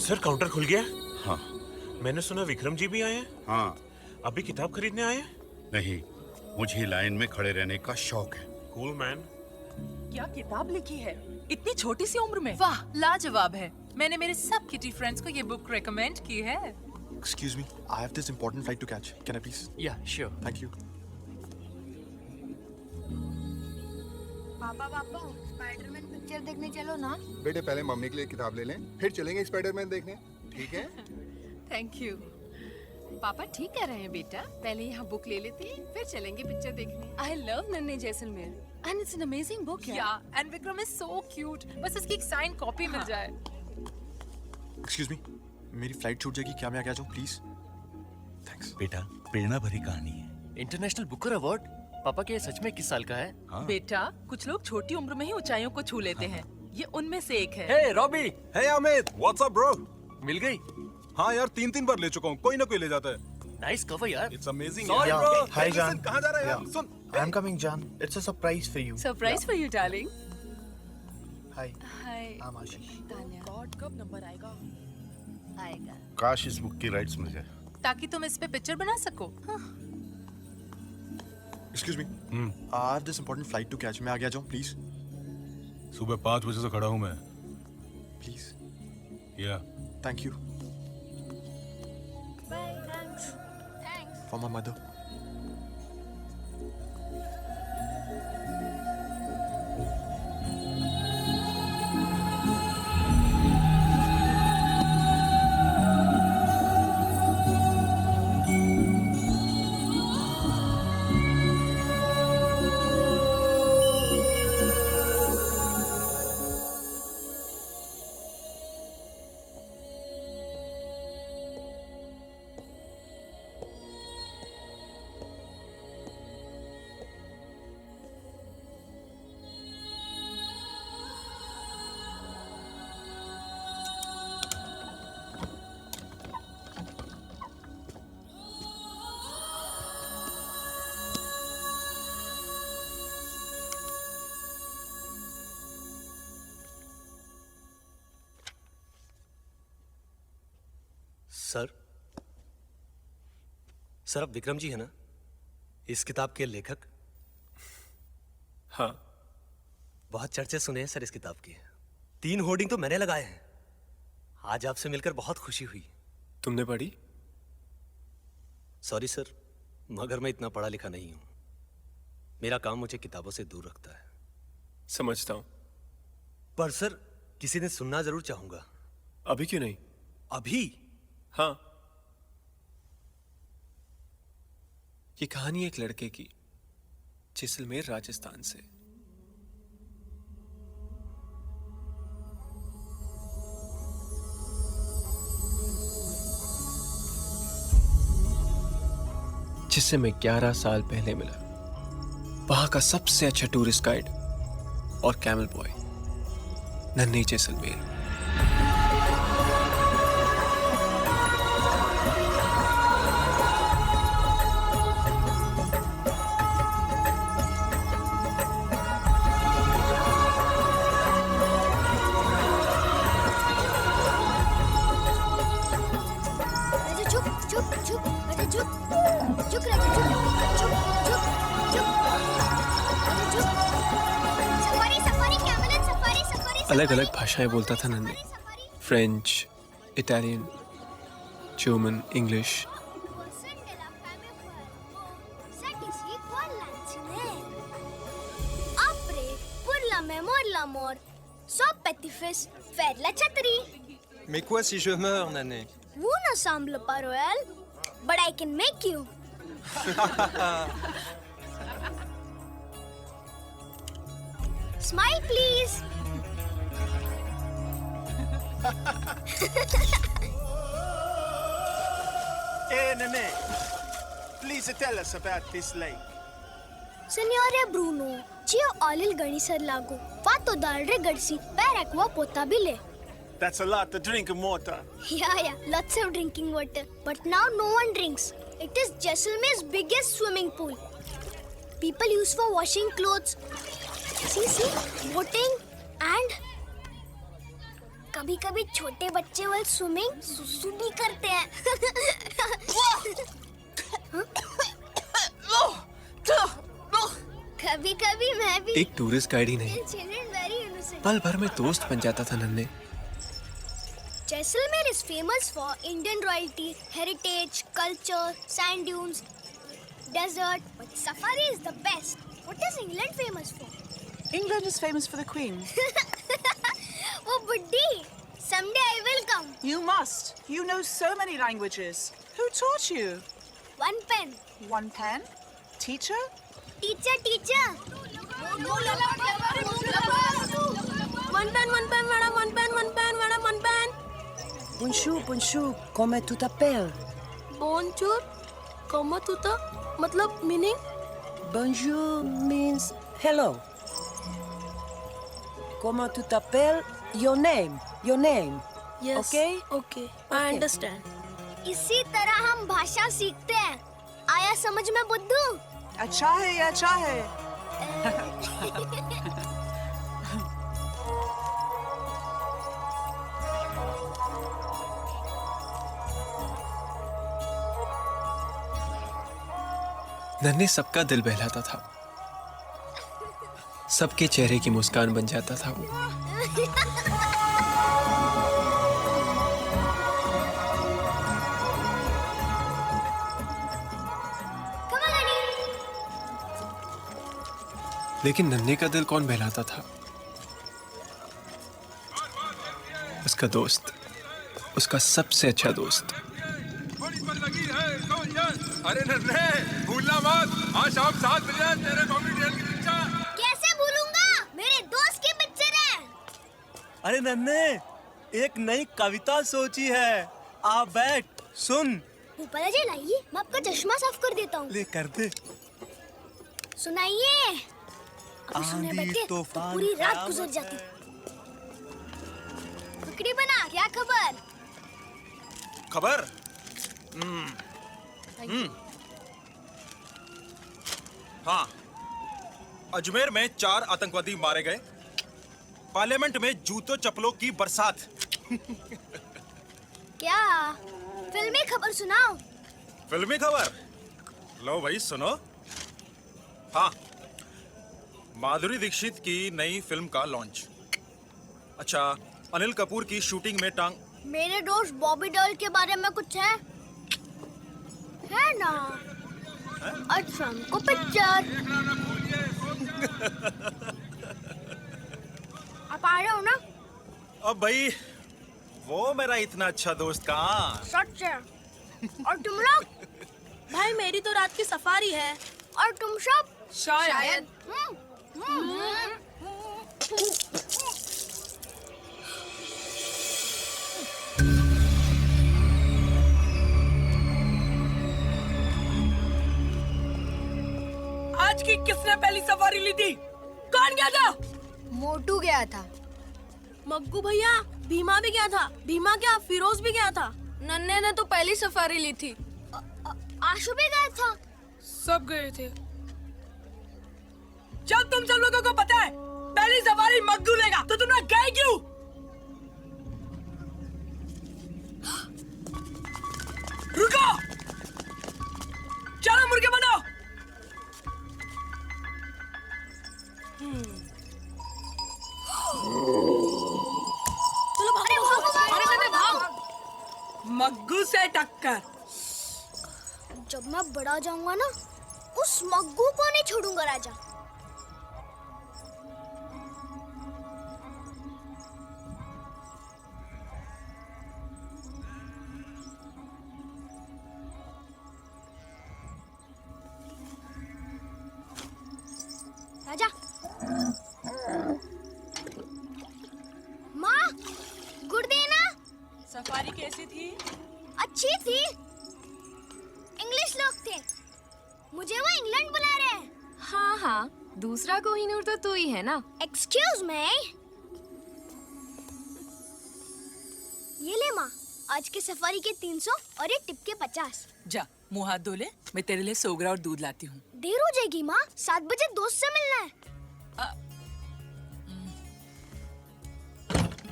Sir counter खुल गया? हाँ। मैंने सुना विक्रम जी भी आए हैं। हाँ। अभी किताब खरीदने आए हैं? नहीं, मुझे लाइन में खड़े रहने का शौक है। Cool man. क्या किताब लिखी है इतनी छोटी सी उम्र में? वाह, लाजवाब है। मैंने मेरे सब किटी फ्रेंड्स को ये बुक रेकमेंड की है। Excuse me, I have this important flight to catch. Can I please? Yeah, sure. Thank you. पापा स्पाइडरमैन पिक्चर देखने चलो ना। बेटे पहले मम्मी के लिए किताब ले लें, फिर चलेंगे स्पाइडरमैन देखने, ठीक है? Thank you. पापा ठीक कह रहे हैं बेटा, पहले यहाँ बुक ले लेते हैं, फिर चलेंगे पिक्चर देखने। I love Nanhe Jaisalmer and it's an amazing book. Yeah and Vikram is so cute. बस इसकी एक साइन कॉपी मिल जाए। Excuse me, मेरी फ्लाइट छूट जाएगी, क्या मैं आगे आ जाऊँ प्लीज? थैंक्स। बेटा, प्रेरणा भरी कहानी है। International Booker award? पापा के सच में किस साल का है? हाँ। बेटा, कुछ लोग छोटी उम्र में ही ऊंचाइयों को छू लेते हैं। ये उनमें से एक है। हे रॉबी, हे अमित, व्हाट्स अप ब्रो? मिल गई? हाँ यार, 3 बार ले चुका हूँ, कोई ना कोई ले जाता है। नाइस कवर यार। इट्स अमेजिंग Sorry, यार। bro. Hi, John. कहाँ जा रहा है यार? Yeah. Soon. I'm coming, John. It's a surprise for you. Surprise for you darling. Hi, hi I'm Ashish. God कब नंबर आएगा? आएगा। काश इस बुक की राइट्स मिल जाए। ताकि तुम इस पे पिक्चर बना सको। Excuse me. I have this important flight to catch. मैं आगे आ जाऊँ प्लीज? सुबह 5 बजे से खड़ा हूँ मैं। Please. Yeah. Thank you. Bye, thanks. For my mother. Sir आप विक्रम जी है ना, इस किताब के लेखक? हाँ। बहुत चर्चे सुने हैं सर इस किताब की। 3 होर्डिंग तो मैंने लगाए हैं। आज आपसे मिलकर बहुत खुशी हुई। तुमने पढ़ी? सॉरी सर, मगर मैं इतना पढ़ा लिखा नहीं हूं। मेरा काम मुझे किताबों से दूर रखता है। समझता हूँ। पर सर, किसी दिन सुनना जरूर चाहूंगा। अभी क्यों नहीं? अभी? हाँ। ये कहानी एक लड़के की, जैसलमेर राजस्थान से। जिससे मैं 11 साल पहले मिला। वहां का सबसे अच्छा टूरिस्ट गाइड और कैमल बॉय, नन्हे जैसलमेर। अलग अलग भाषाएं बोलता था नन्हे। French, Italian, German, English. Mais quoi si je meurs, Nané? Vous ne semble pas royal, but I can make you. Smile, please. Hey, Nene, please tell us about this lake. Signore Bruno, cio olil ganisar lago. Fatto dalre gadsi, per aqua potabile. That's a lot of drinking water. Yeah, lots of drinking water. But now no one drinks. It is Jaisalmer's biggest swimming pool. People use for washing clothes. See, boating and कभी कभी छोटे बच्चे वाल swimming सुसु भी करते हैं। कभी कभी मैं भी। एक टूरिस्ट गाइड ही नहीं, Children very innocent. पल भर में दोस्त बन जाता था नन्हे। Jaisalmer is famous for Indian royalty, heritage, culture, sand dunes, desert, but safari is the best. What is England famous for? England is famous for the Queen. Oh, Buddy, someday I will come. You must. You know so many languages. Who taught you? One pen. One pen? Teacher? Teacher, teacher. One pen, madam. One pen, madam. One pen. Bonjour. Comment tu t'appelles? Bonjour. Comment tu t'as? मतलब meaning? Bonjour means hello. Comment tu t'appelles? Your name. Yes. Okay? Okay. I understand. इसी तरह हम भाषा सीखते हैं। आया समझ में बुद्धू? अच्छा है। नन्हे सबका दिल बहलाता था, सबके चेहरे की मुस्कान बन जाता था वो। लेकिन नन्हे का दिल कौन बहलाता था? उसका दोस्त, उसका सबसे अच्छा दोस्त। अरे नन्हे, भूलना मत, आज शाम 7 बजे तेरे कॉमेडियन की पिक्चर। कैसे भूलूंगा? मेरे दोस्त की पिक्चर है। अरे नन्हे, एक नई कविता सोची है, आप बैठ सुन। ऊपर जी लाइए, मैं आपका चश्मा साफ कर देता हूँ। ले कर दे। सुनाइए। अभी सुने आंधी, बैठे तो तूफान, पूरी रात कयामत गुजर है। जाती। पकड़ी बना, क्या खबर? खबर? हाँ, अजमेर में 4 आतंकवादी मारे गए। पार्लियामेंट में जूतों चप्पलों की बरसात। क्या फिल्मी खबर सुनाओ? फिल्मी खबर? लो भाई सुनो। हाँ, माधुरी दीक्षित की नई फिल्म का लॉन्च। अच्छा, अनिल कपूर की शूटिंग में टांग। मेरे दोस्त बॉबी डॉल के बारे में कुछ है ना? अच्छा, हमको पिक्चर। आप आ रहे हो ना? अब भाई वो मेरा इतना अच्छा दोस्त कहाँ? सच है। और तुम लोग? भाई मेरी तो रात की सफारी है। और तुम सब? शायद। आज की किसने पहली सफारी ली थी? कौन गया था? मोटू गया था। मग्गू भैया, भीमा भी गया था। भीमा क्या, फिरोज भी गया था। नन्हे ने तो पहली सफारी ली थी। आशु भी गया था। सब गए थे। जब तुम सब लोगों को पता है पहली सवारी मग्गू लेगा, तो तुम लोग गए क्यों? रुको, चलो मुर्गे बनाओ। चलो भागो। मग्गू से टक्कर। जब मैं बड़ा जाऊंगा ना, उस मग्गू को नहीं छोड़ूंगा राजा। राजा, माँ, गुड़ देना। सफारी कैसी थी? अच्छी थी। इंग्लिश लोग थे। मुझे वो इंग्लैंड बुला रहे हैं। हाँ, दूसरा कोहिनूर तो तू ही है ना। Excuse me. ये ले माँ, आज के सफारी के 300 और ये टिप के 50। जा मुंह हाथ धो ले, मैं तेरे लिए सोगरा और दूध लाती हूँ। देर हो जाएगी माँ, 7 बजे दोस्त से मिलना है।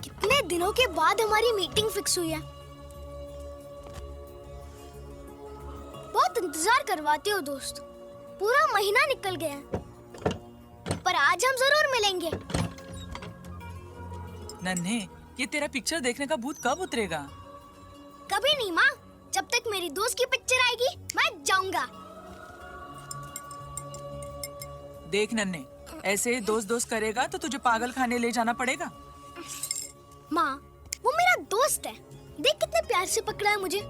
कितने दिनों के बाद हमारी मीटिंग फिक्स हुई है। बहुत इंतजार करवाते हो दोस्त। पूरा महीना निकल गया है, पर आज हम जरूर मिलेंगे। नन्हे, ये तेरा पिक्चर देखने का भूत कब उतरेगा? कभी नहीं माँ। जब तक मेरी दोस्त की पिक्चर आएगी मैं जाऊंगा। देख नन्हे, ऐसे दोस्त दोस्त करेगा तो तुझे पागल खाने ले जाना पड़ेगा। माँ, वो मेरा दोस्त है। देख कितने प्यार से पकड़ा है मुझे।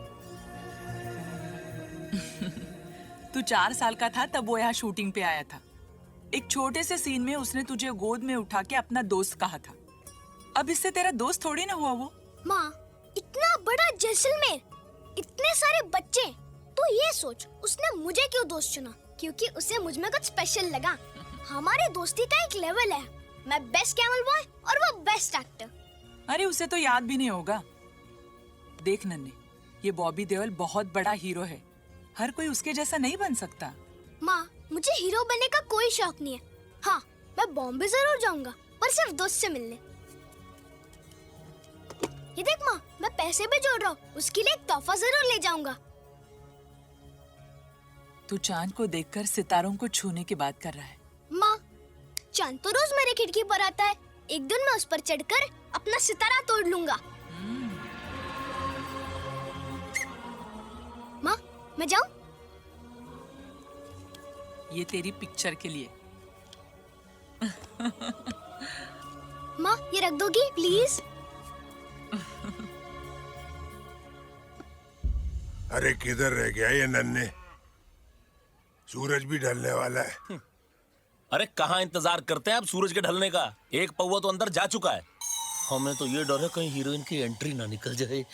तू 4 साल का था तब वो यहाँ शूटिंग पे आया था। एक छोटे से सीन में उसने तुझे गोद में उठा के अपना दोस्त कहा था। अब इससे तेरा दोस्त थोड़ी ना हुआ वो। माँ, इतना बड़ा जैसलमेर, इतने सारे बच्चे, तो ये सोच उसने मुझे क्यों दोस्त चुना? क्योंकि उसे मुझ में कुछ स्पेशल लगा। हमारे दोस्ती का एक लेवल है। मैं बेस्ट कैमल बॉय और वो बेस्ट एक्टर। अरे उसे तो याद भी नहीं होगा। देख नन्हे, ये बॉबी देओल बहुत बड़ा हीरो है। हर कोई उसके जैसा नहीं बन सकता। माँ, मुझे हीरो बनने का कोई शौक नहीं है। हाँ, मैं बॉम्बे जरूर जाऊंगा, पर सिर्फ दोस्त से मिलने। ये देख माँ, मैं पैसे भी जोड़ रहा हूँ। उसके लिए एक तोहफा जरूर ले जाऊंगा। तू चांद को देखकर सितारों को छूने की बात कर रहा है। माँ, चांद तो रोज मेरे खिड़की पर आता है। एक दिन मैं उस पर चढ़कर अपना सितारा तोड़ लूंगा। माँ, मैं जाऊं? ये तेरी पिक्चर के लिए। माँ, ये रख दोगी प्लीज? अरे किधर रह गया ये नन्हे? सूरज भी ढलने वाला है। अरे कहाँ इंतजार करते हैं आप सूरज के ढलने का? एक पौवा तो अंदर जा चुका है। हमें तो ये डर है कहीं हीरोइन की एंट्री ना निकल जाए।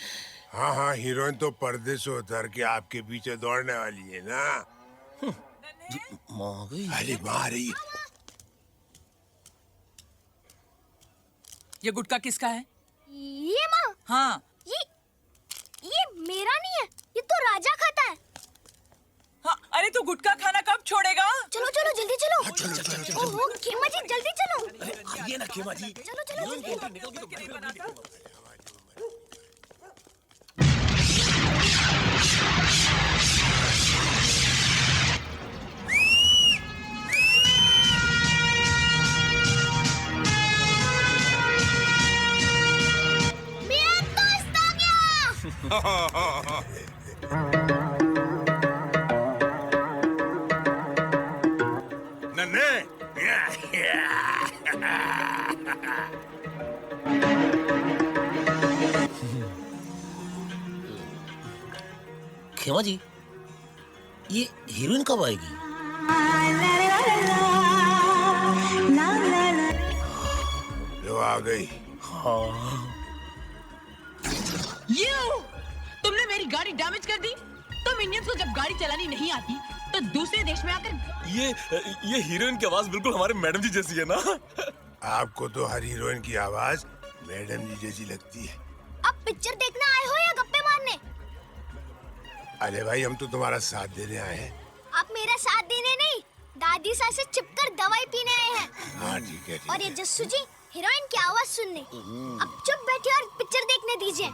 हाँ हाँ, हीरोइन तो पर्दे से उतर के आपके पीछे दौड़ने वाली है ना। माँ गई। अरे माँ रही। ये गुटखा किसका है? ये माँ। हाँ। ये मेरा नहीं है। ये तो राजा खाता है। हाँ, अरे तू गुटखा खाना कब छोड़ेगा? चलो चलो जल्दी चलो। चलो चलो चलो। ओहो, खेमा जी जल्दी चलो। आइए ना खेमा जी। चलो चलो जल्दी। मेरा दोस्त आ गया। नन्हे। खेमा जी, ये हीरोइन कब आएगी? जो आ गई। हाँ। तुमने मेरी गाड़ी डैमेज कर दी। तुम इंडियंस को जब गाड़ी चलानी नहीं आती तो दूसरे देश में आकर ये हीरोइन की आवाज बिल्कुल हमारे मैडम जी जैसी है ना? आपको तो हर हीरोइन की आवाज मैडम जी जैसी लगती है। अब पिक्चर देखने आए हो या गप्पे मारने? अरे भाई, हम तो तुम्हारा साथ देने आए हैं। आप मेरा साथ देने नहीं, दादी सास से चिपकर दवाई पीने आए हैं। हाँ ठीक है। और ये जस्सू जी हीरोइन की आवाज सुनने। अब चुप बैठिए और पिक्चर देखने दीजिए।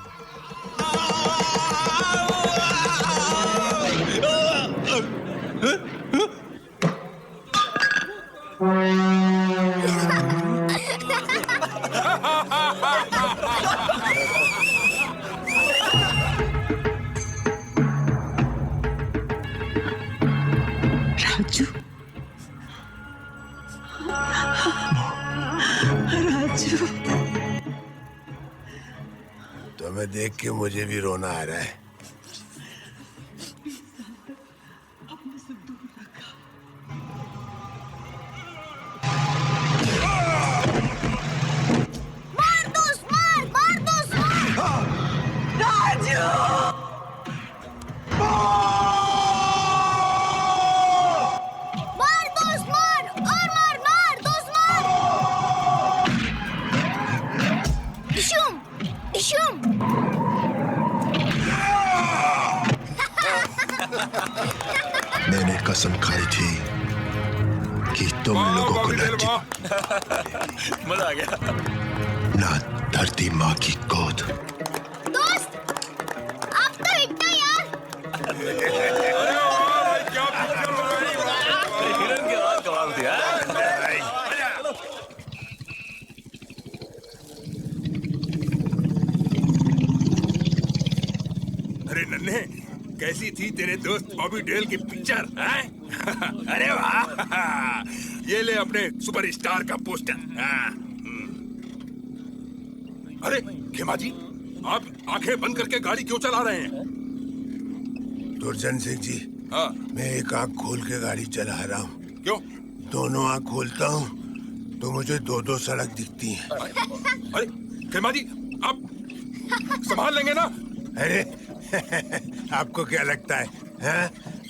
राजू, राजू, तुम्हें देख के मुझे भी रोना आ रहा है। मार दोस्त मार, मार दोस्त मार। राजू, मार दोस्त मार, और मार, मार दोस्त मार। डिशूम, डिशूम। मैंने कसम खाई थी कि तुम लोगों को मजा आ गया। अपना धरती माँ की गोद। दोस्त आप तो इतना यार। हिरन की आवाज कमाल थी हाँ? अरे नन्हे, कैसी थी तेरे दोस्त बॉबी देओल की पिक्चर? अरे वाह, ये ले अपने सुपरस्टार का पोस्टर। अरे खेमा जी, आप आंखें बंद करके गाड़ी क्यों चला रहे हैं? दुर्जन सिंह जी, हाँ, मैं एक आंख खोल के गाड़ी चला रहा हूँ। क्यों? दोनों आंख खोलता हूँ तो मुझे दो दो सड़क दिखती हैं। अरे खेमा जी, आप संभाल लेंगे ना? अरे आपको क्या लगता है?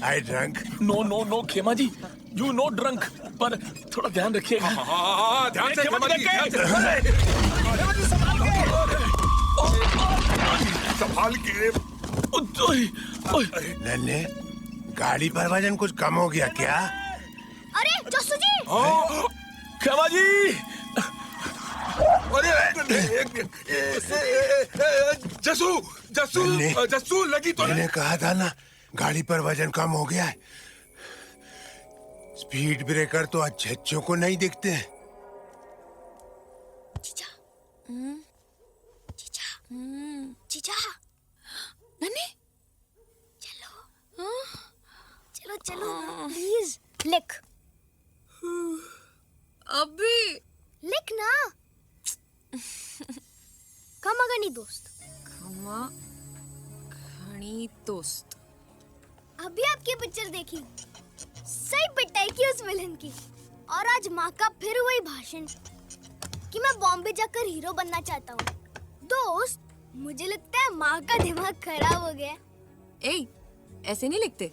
आई ड्रंक? नो नो नो खेमा जी, यू नो ड्रंक, पर थोड़ा ध्यान रखिएगा। हाँ, ध्यान से खेमा जी, ध्यान से। संभाल के। नन्हे, गाड़ी पर वजन कुछ कम हो गया क्या? अरे जस्सू जी। खेमा जी। जस्सू, जस्सू, जस्सू लगी तो। मैंने कहा था ना, गाड़ी पर वजन कम हो गया है। स्पीड ब्रेकर तो अच्छे को नहीं दिखते हैं। जीजा नन्हे चलो चलो चलो प्लीज लिख। अभी लिख ना। खमागनी दोस्त। खमागनी दोस्त। अभी आपकी पिक्चर देखी, सही पिटाई की उस विलन की। और आज माँ का फिर वही भाषण कि मैं बॉम्बे जाकर हीरो बनना चाहता हूँ। दोस्त, मुझे लगता है माँ का दिमाग खराब हो गया। ए, ऐसे नहीं लिखते।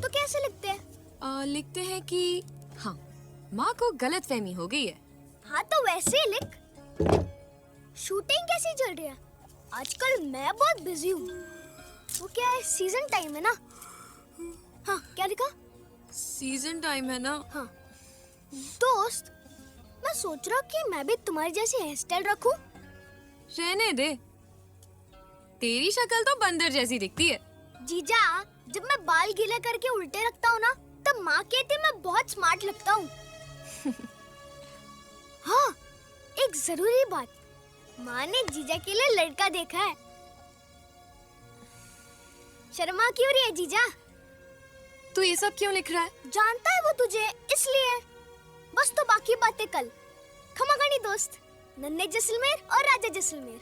तो कैसे लिखते हैं? लिखते हैं कि हाँ, माँ को गलतफहमी हो गई है। हाँ तो वैसे ही लिख। शूटिंग कैसी चल रही है? आजकल मैं बहुत बिजी हूँ। वो क्या है, सीजन टाइम है ना? हाँ, क्या लिखा? सीजन टाइम है ना? हाँ। दोस्त, मैं सोच रहा हूँ कि मैं भी तुम्हारी जैसी हेयर स्टाइल रखूं। रहने दे, तेरी शक्ल तो बंदर जैसी दिखती है। जीजा, जब मैं बाल गीले करके उल्टे रखता हूँ ना, तब माँ कहती मैं बहुत स्मार्ट लगता हूँ। हाँ, एक जरूरी बात, माँ ने जीजा के लिए लड़का देखा है। शर्मा क्यों रही है जीजा? तू ये सब क्यों लिख रहा है? जानता है वो तुझे, इसलिए। बस तो बाकी बातें कल। खमागनी दोस्त, नन्हे जैसलमेर और राजा जैसलमेर।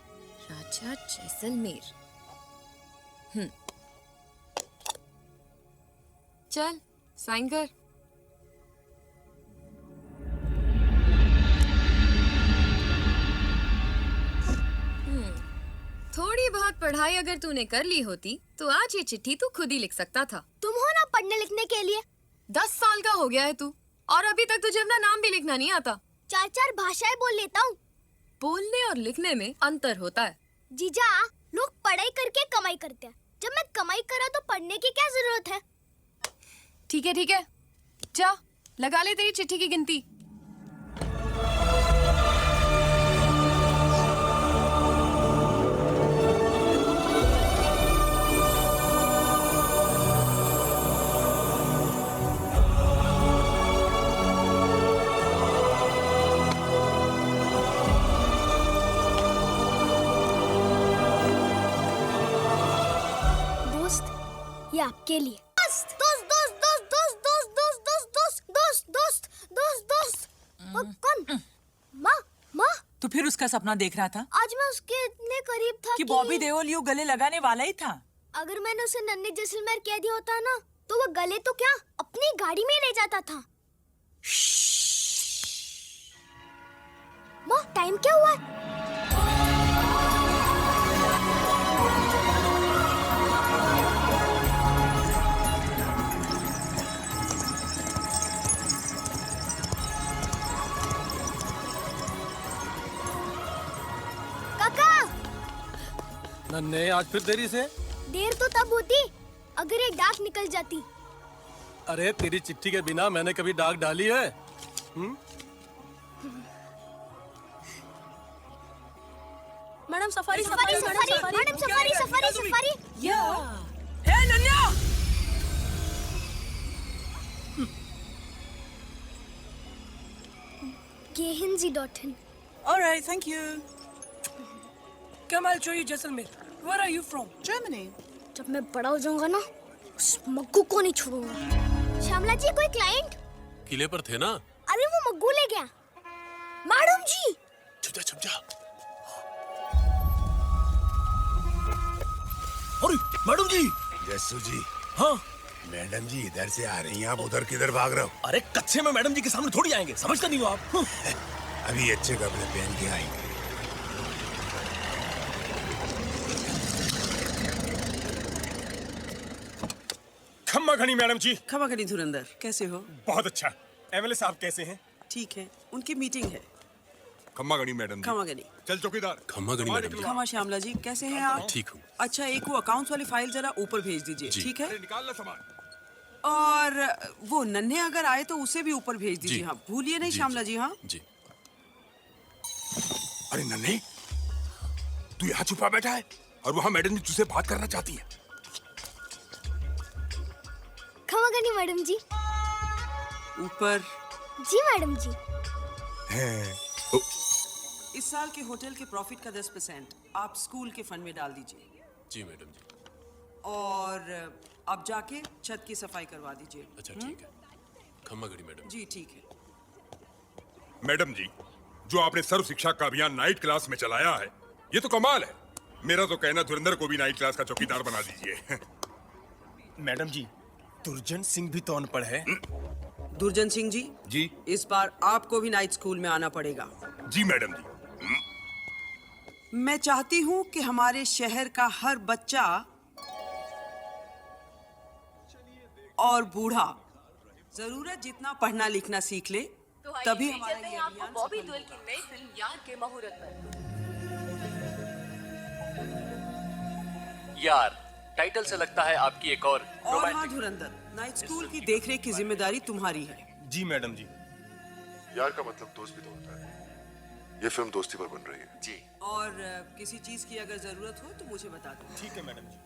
राजा जैसलमेर। चल साइन कर। थोड़ी बहुत पढ़ाई अगर तूने कर ली होती तो आज ये चिट्ठी तू खुद ही लिख सकता था। तुम हो ना पढ़ने लिखने के लिए। 10 साल का हो गया है तू और अभी तक तुझे अपना नाम भी लिखना नहीं आता। 4 भाषाएं बोल लेता हूँ। बोलने और लिखने में अंतर होता है। जीजा, लोग पढ़ाई करके कमाई करते हैं। जब मैं कमाई करा तो पढ़ने की क्या जरूरत है? ठीक है, जा लगा ले तेरी चिट्ठी की गिनती। ये आपके लिए। दोस्त दोस्त दोस्त दोस्त दोस्त दोस्त दोस्त दोस्त दोस्त दोस्त दोस्त। कौन? माँ माँ। तो फिर उसका सपना देख रहा था? आज मैं उसके इतने करीब था कि बॉबी देओल यूं गले लगाने वाला ही था। अगर मैंने उसे नन्हे जैसलमेर कह दिया होता ना, तो वो गले तो क्या अपनी गाड़ी में ले जाता था। माँ, टाइम क्या हुआ है? नन्हे, आज फिर देरी से? देर तो तब होती अगर एक डाक निकल जाती। अरे तेरी चिट्ठी के बिना मैंने कभी डाक डाली है? Madam safari safari safari madam safari safari safari या ए नन्या gehinzi.in Alright, thank you. Come, I'll show you Jaisalmer. Where are you from? Germany. जब मैं बड़ा हो जाऊंगा ना उस मग्गू को नहीं छोड़ूंगा। श्यामला जी कोई क्लाइंट? किले पर थे ना? अरे वो मग्गू ले गया। मैडम जी छुप जा। अरे मैडम जी। जस्सू जी। हाँ मैडम जी इधर से आ रही हैं, आप उधर किधर भाग रहे हो? अरे कच्चे में मैडम जी के सामने थोड़ी आएंगे, समझते नहीं हो आप? अभी अच्छे कपड़े पहन के आएंगे। खम्मा घनी मैडम जी। खम्मा घनी धुरंधर, कैसे हो? बहुत अच्छा। एमएलए साहब कैसे हैं? ठीक है, उनकी मीटिंग है। खम्मा गणी मैडम जी। खम्मा घनी। चल चौकीदार। खम्मा गणी मैडम जी। खम्मा श्यामला जी, कैसे हैं आप? ठीक हूँ। अच्छा, एक वो अकाउंट्स वाली फाइल जरा ऊपर भेज दीजिए, ठीक है? निकाल लो सामान। और वो नन्हे अगर आए तो उसे भी ऊपर भेज दीजिए। हाँ, भूलिए नहीं श्यामला जी। हाँ जी। अरे नन्हे, तू यहाँ छुपा बैठा है और वहाँ मैडम जी तुझसे बात करना चाहती है। खमा गनी मैडम जी। ऊपर। जी मैडम जी। इस साल के होटल के प्रॉफिट का 10% आप स्कूल के फंड में डाल दीजिए। जी मैडम जी। और आप जाके छत की सफाई करवा दीजिए। अच्छा ठीक है। खम्मा गणी मैडम जी ठीक है। मैडम जी, जो आपने सर्व शिक्षा का अभियान नाइट क्लास में चलाया है, ये तो कमाल है। मेरा तो कहना धुरंधर को भी नाइट क्लास का चौकीदार बना दीजिए। मैडम जी, दुर्जन सिंह भी तो अनपढ़ है। दुर्जन सिंह जी। जी। इस बार आपको भी नाइट स्कूल में आना पड़ेगा। जी मैडम जी। मैं चाहती हूँ कि हमारे शहर का हर बच्चा और बूढ़ा जरूरत जितना पढ़ना लिखना सीख ले, तभी हमारा ये अभियान बॉबी देओल की नई फिल्म यार के मुहूर्त पर। यार, टाइटल से लगता है आपकी एक और हाँ धुरंधर, नाइट स्कूल की देखरेख की जिम्मेदारी तुम्हारी है। जी मैडम जी। यार का मतलब दोस्त भी तो होता है। ये फिल्म दोस्ती पर बन रही है। जी। और किसी चीज की अगर जरूरत हो तो मुझे बता दो। ठीक है मैडम जी।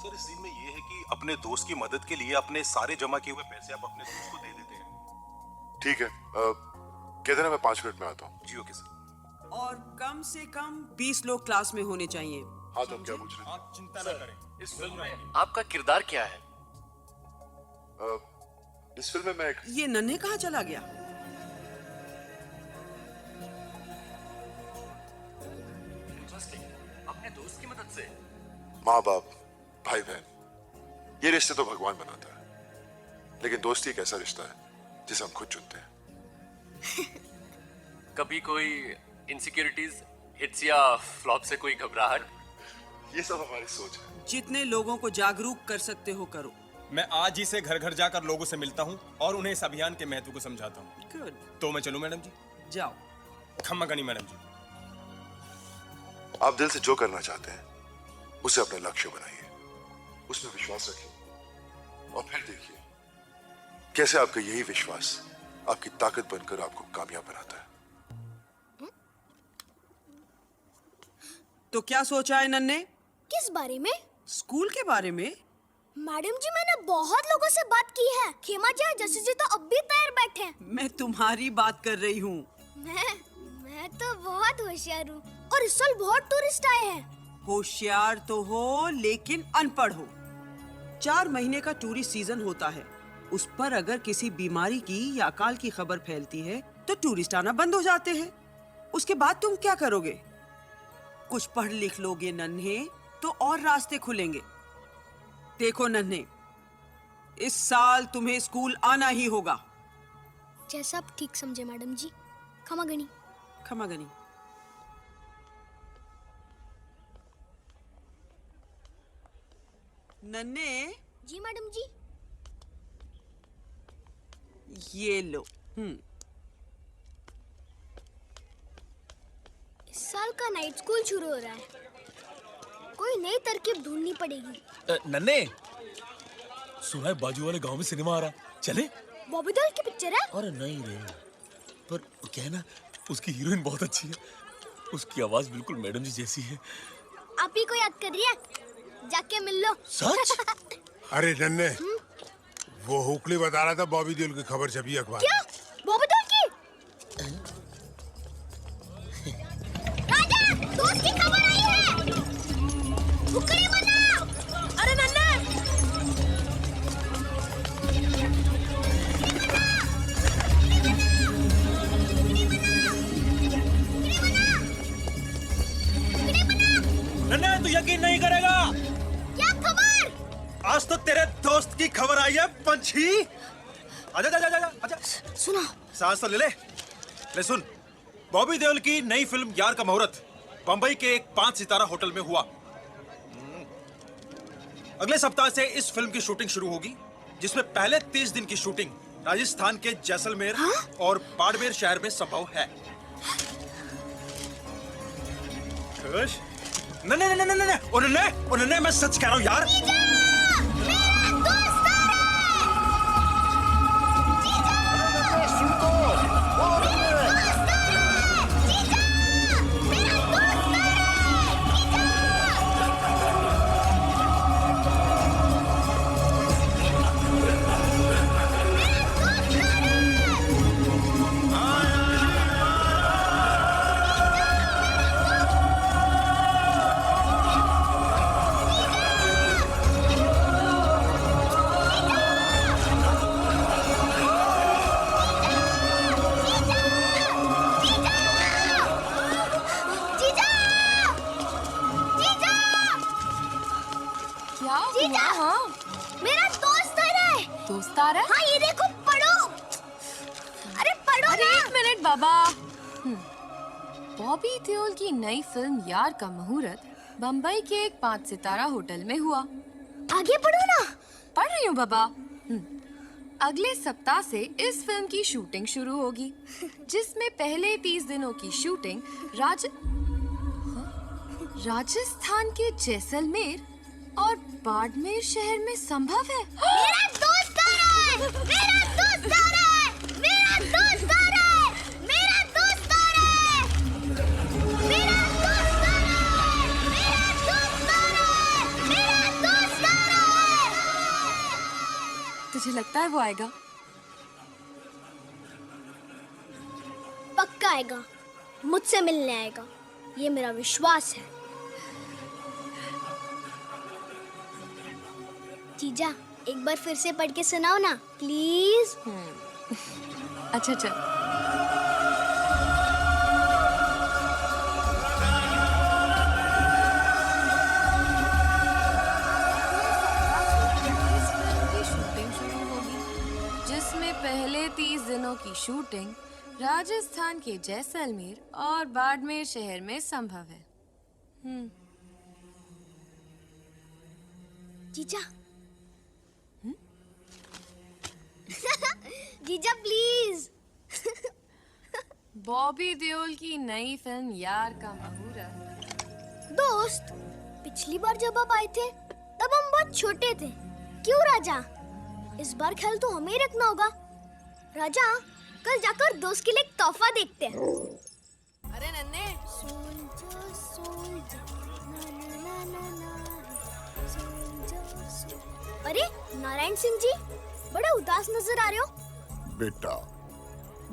सर, इस सीन में ये है कि अपने दोस्त की मदद के लिए अपने सारे जमा किए हुए पैसे आप अपने दोस्त को दे देते हैं। ठीक है, कह देना मैं 5 मिनट में आता हूँ। जी ओके सर। और कम से कम 20 लोग क्लास में होने चाहिए। हाँ तो क्या पूछ रहे हैं? आप चिंता न करें। इस फिल्म में आपका किरदार क्या है? इस फिल्म में मैं एक... ये नन्हे कहाँ चला गया? अपने दोस्त की मदद से। माँ बाप, भाई बहन, ये रिश्ते तो भगवान बनाता है, लेकिन दोस्ती एक ऐसा रिश्ता है जिसे हम खुद चुनते हैं। कभी कोई इनसिक्योरिटीज, हिट्स या फ्लॉप से कोई घबराहट? ये सब हमारी सोच है। जितने लोगों को जागरूक कर सकते हो करो। मैं आज ही से घर घर जाकर लोगों से मिलता हूँ और उन्हें इस अभियान के महत्व को समझाता हूँ। गुड। तो मैं चलूँ मैडम जी? जाओ। खम्मा गनी मैडम जी। आप दिल से जो करना चाहते हैं उसे अपने लक्ष्य बनाइए, उसमें विश्वास रखिए और फिर देखिए कैसे आपका यही विश्वास आपकी ताकत बनकर आपको कामयाब बनाता है। तो क्या सोचा है नन्हे? किस बारे में? स्कूल के बारे में। मैडम जी, मैंने बहुत लोगों से बात की है। खेमा जी और जस्सू जी तो अब भी तैयार बैठे हैं। मैं तुम्हारी बात कर रही हूँ। मैं तो बहुत होशियार हूँ और इस साल बहुत टूरिस्ट आए हैं। होशियार तो हो लेकिन अनपढ़ हो। 4 महीने का टूरिस्ट सीजन होता है, उस पर अगर किसी बीमारी की या अकाल की खबर फैलती है तो टूरिस्ट आना बंद हो जाते हैं। उसके बाद तुम क्या करोगे? कुछ पढ़ लिख लोगे नन्हे तो और रास्ते खुलेंगे। देखो नन्हे, इस साल तुम्हें स्कूल आना ही होगा। जैसा आप ठीक समझे मैडम जी। खमा गनी। खमा गनी। नन्हे। जी मैडम जी। ये लो। इस साल का नाइट स्कूल शुरू हो रहा है, कोई नई तरकीब ढूंढनी पड़ेगी। नन्हे, सुना है बाजू वाले गांव में सिनेमा आ रहा, चले? बॉबी देओल की पिक्चर है? अरे नहीं रे, पर क्या है ना, उसकी हीरोइन बहुत अच्छी है। उसकी आवाज बिल्कुल मैडम जी जैसी है। आप ही को याद कर रही है, जाके मिल लो। सच? अरे नन्हे, वो हुकली बता रहा था बॉबी देओल की खबर छपी अखबार। क्या? बॉबी देओल की? राजा, दोस्त की खबर आई है। हुक्कड़ी मनाओ। अरे नन्हे। नन्हे, तू यकीन नहीं करेगा। क्या खबर? आज तो तेरे दोस्त की खबर आई है पंछी। आजा आजा आजा आजा। सुनो। सांस तो ले सुन। बॉबी देओल की नई फिल्म यार का मुहूर्त बंबई के एक 5 सितारा होटल में हुआ। अगले सप्ताह से इस फिल्म की शूटिंग शुरू होगी, जिसमें पहले 30 दिन की शूटिंग राजस्थान के जैसलमेर और बाड़मेर शहर में संभव है। खुश? नहीं, मैं सच कह रहा हूँ यार। मेरा दोस्त आ रहा है। दोस्त आ रहा है? हाँ, ये देखो, पढ़ो। अरे पढ़ो अरे ना। 1 मिनट बाबा। बॉबी देओल की नई फिल्म यार का मुहूर्त बम्बई के एक 5 सितारा होटल में हुआ। आगे पढ़ो ना। पढ़ रही हूँ बाबा। अगले सप्ताह से इस फिल्म की शूटिंग शुरू होगी, जिसमें पहले 30 दिनों की शूटिंग राजस्थान के जैसलमेर और बाड़मेर शहर में संभव है। मेरा दोस्त आ रहा है। मेरा दोस्त आ रहा है। मेरा दोस्त आ रहा है। मेरा दोस्त आ रहा है। मेरा दोस्त आ रहा है। मेरा दोस्त आ रहा है। मेरा दोस्त आ रहा है। तुझे लगता है वो आएगा? पक्का आएगा, मुझसे मिलने आएगा, ये मेरा विश्वास है। जीजा, एक बार फिर से पढ़ के सुनाओ ना, प्लीज। अच्छा चल। शूटिंग शुरू होगी, जिसमें पहले 30 दिनों की शूटिंग राजस्थान के जैसलमेर और बाड़मेर शहर में संभव है। जीजा। जीजा प्लीज। बॉबी देओल की नई फिल्म यार का मुहूर्त। दोस्त, पिछली बार जब आप आए थे तब हम बहुत छोटे थे। क्यों राजा? इस बार ख्याल तो हमें ही रखना होगा। राजा, कल जाकर दोस्त के लिए एक तोहफा देखते हैं। अरे नन्हे, अरे नारायण सिंह जी, बड़े उदास नजर आ रहे हो। बेटा,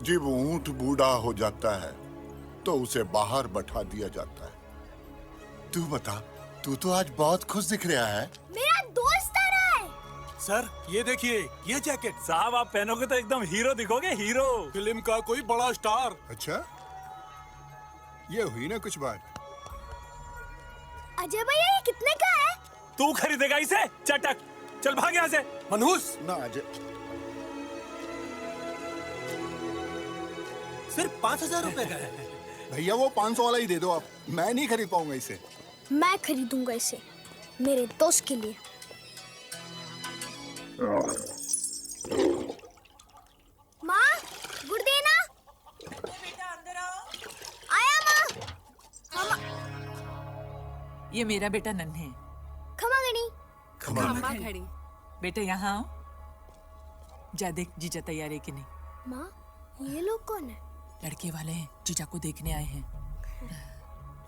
जब ऊंट बूढ़ा हो जाता है तो उसे बाहर बैठा दिया जाता है। तू बता, तू तो आज बहुत खुश दिख रहा है। मेरा दोस्त आ रहा है। सर ये देखिए, ये जैकेट साहब आप पहनोगे तो एकदम हीरो दिखोगे, हीरो। फिल्म का कोई बड़ा स्टार। अच्छा, ये हुई ना कुछ बात। अजय भैया, ये कितने का है? तू खरीदेगा इसे? चटक, चल भाग यहाँ से। मनहूस ना अजय। सिर्फ 5,000 रुपए का है। भैया वो 500 वाला ही दे दो आप, मैं नहीं खरीद पाऊंगा इसे। मैं खरीदूंगा इसे, मेरे दोस्त के लिए। माँ, गुड़ देना। बेटा अंदर आओ। आया माँ। ये मेरा बेटा नन्हे। खमा गणी। खम्मा खड़ी। बेटा यहाँ आओ। जा देख जीजा तैयार है कि नहीं। माँ, ये लोग कौन है? लड़के वाले हैं, जीजा को देखने आए हैं।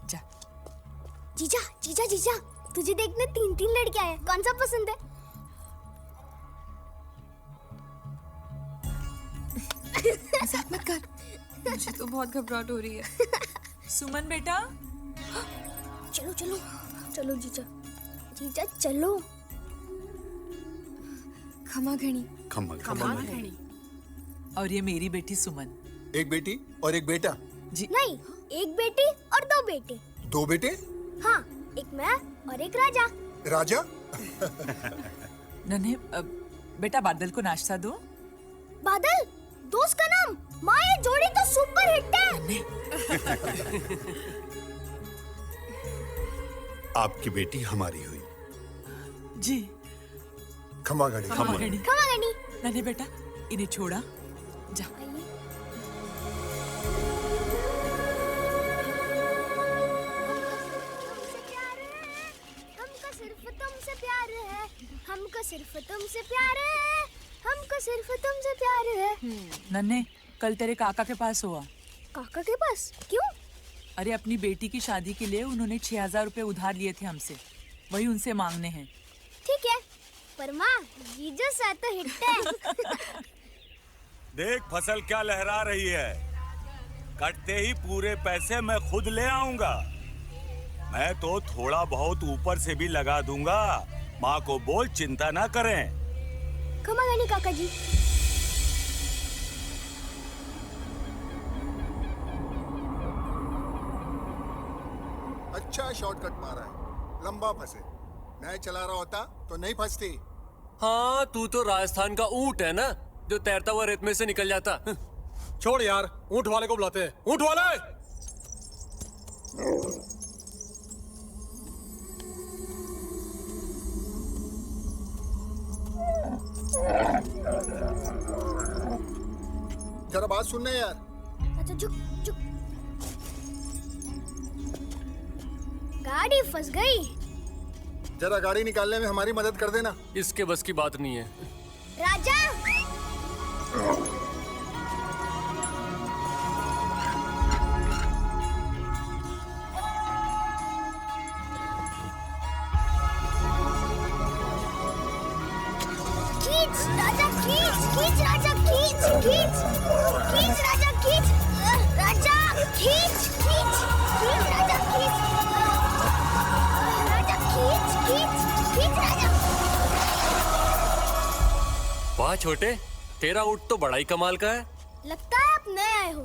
जा। जीजा जीजा जीजा, तुझे देखने 3 लड़के आए, कौन सा पसंद है? मजाक मत कर, मुझे तो बहुत घबराहट हो रही है। सुमन बेटा, चलो चलो चलो जीजा, जीजा चलो। खमा घणी। खम्मा घणी। और ये मेरी बेटी सुमन। एक बेटी और एक बेटा? जी नहीं, एक बेटी और 2 बेटे। 2 बेटे? हाँ, एक मैं और एक राजा। राजा? नन्हे, बेटा बादल को नाश्ता दो। बादल, दोस्त का नाम। माँ, ये जोड़ी तो सुपर हिट है। आपकी बेटी हमारी हुई। जी। खमा घड़ी। खमा घड़ी। खमा घड़ी। नन्हे बेटा, इन्हें छोड़ा, जा। हमको सिर्फ तुमसे प्यार है, हमको सिर्फ तुमसे प्यार है, हमको सिर्फ तुमसे प्यार है। नन्हे, कल तेरे काका के पास हुआ। काका के पास? क्यों? अरे अपनी बेटी की शादी के लिए उन्होंने 6000 रुपए उधार लिए थे हमसे, वही उनसे मांगने हैं। ठीक है, पर माँ, जीजू सा तो हिट है। देख फसल क्या लहरा रही है, कटते ही पूरे पैसे मैं खुद ले आऊंगा। मैं तो थोड़ा बहुत ऊपर से भी लगा दूंगा। माँ को बोल चिंता ना करें। खमा घड़ी काका जी। अच्छा शॉर्टकट मारा है, लंबा फंसे। मैं चला रहा होता तो नहीं फंसती। हाँ, तू तो राजस्थान का ऊंट है ना, जो तैरता हुआ रेत में से निकल जाता। छोड़ यार, ऊंट वाले को बुलाते हैं। ऊंट वाले! जरा बात सुनना यार। अच्छा चुप चुप। गाड़ी फंस गई। जरा गाड़ी निकालने में हमारी मदद कर देना। इसके बस की बात नहीं है। राजा, खींच राजा, खींच खींच राजा, खींच खींच खींच राजा, खींच राजा, खींच खींच खींच राजा, खींच राजा, खींच खींच खींच राजा। वाह छोटे, तेरा ऊंट तो बड़ा ही कमाल का है। लगता है आप नए आए हो,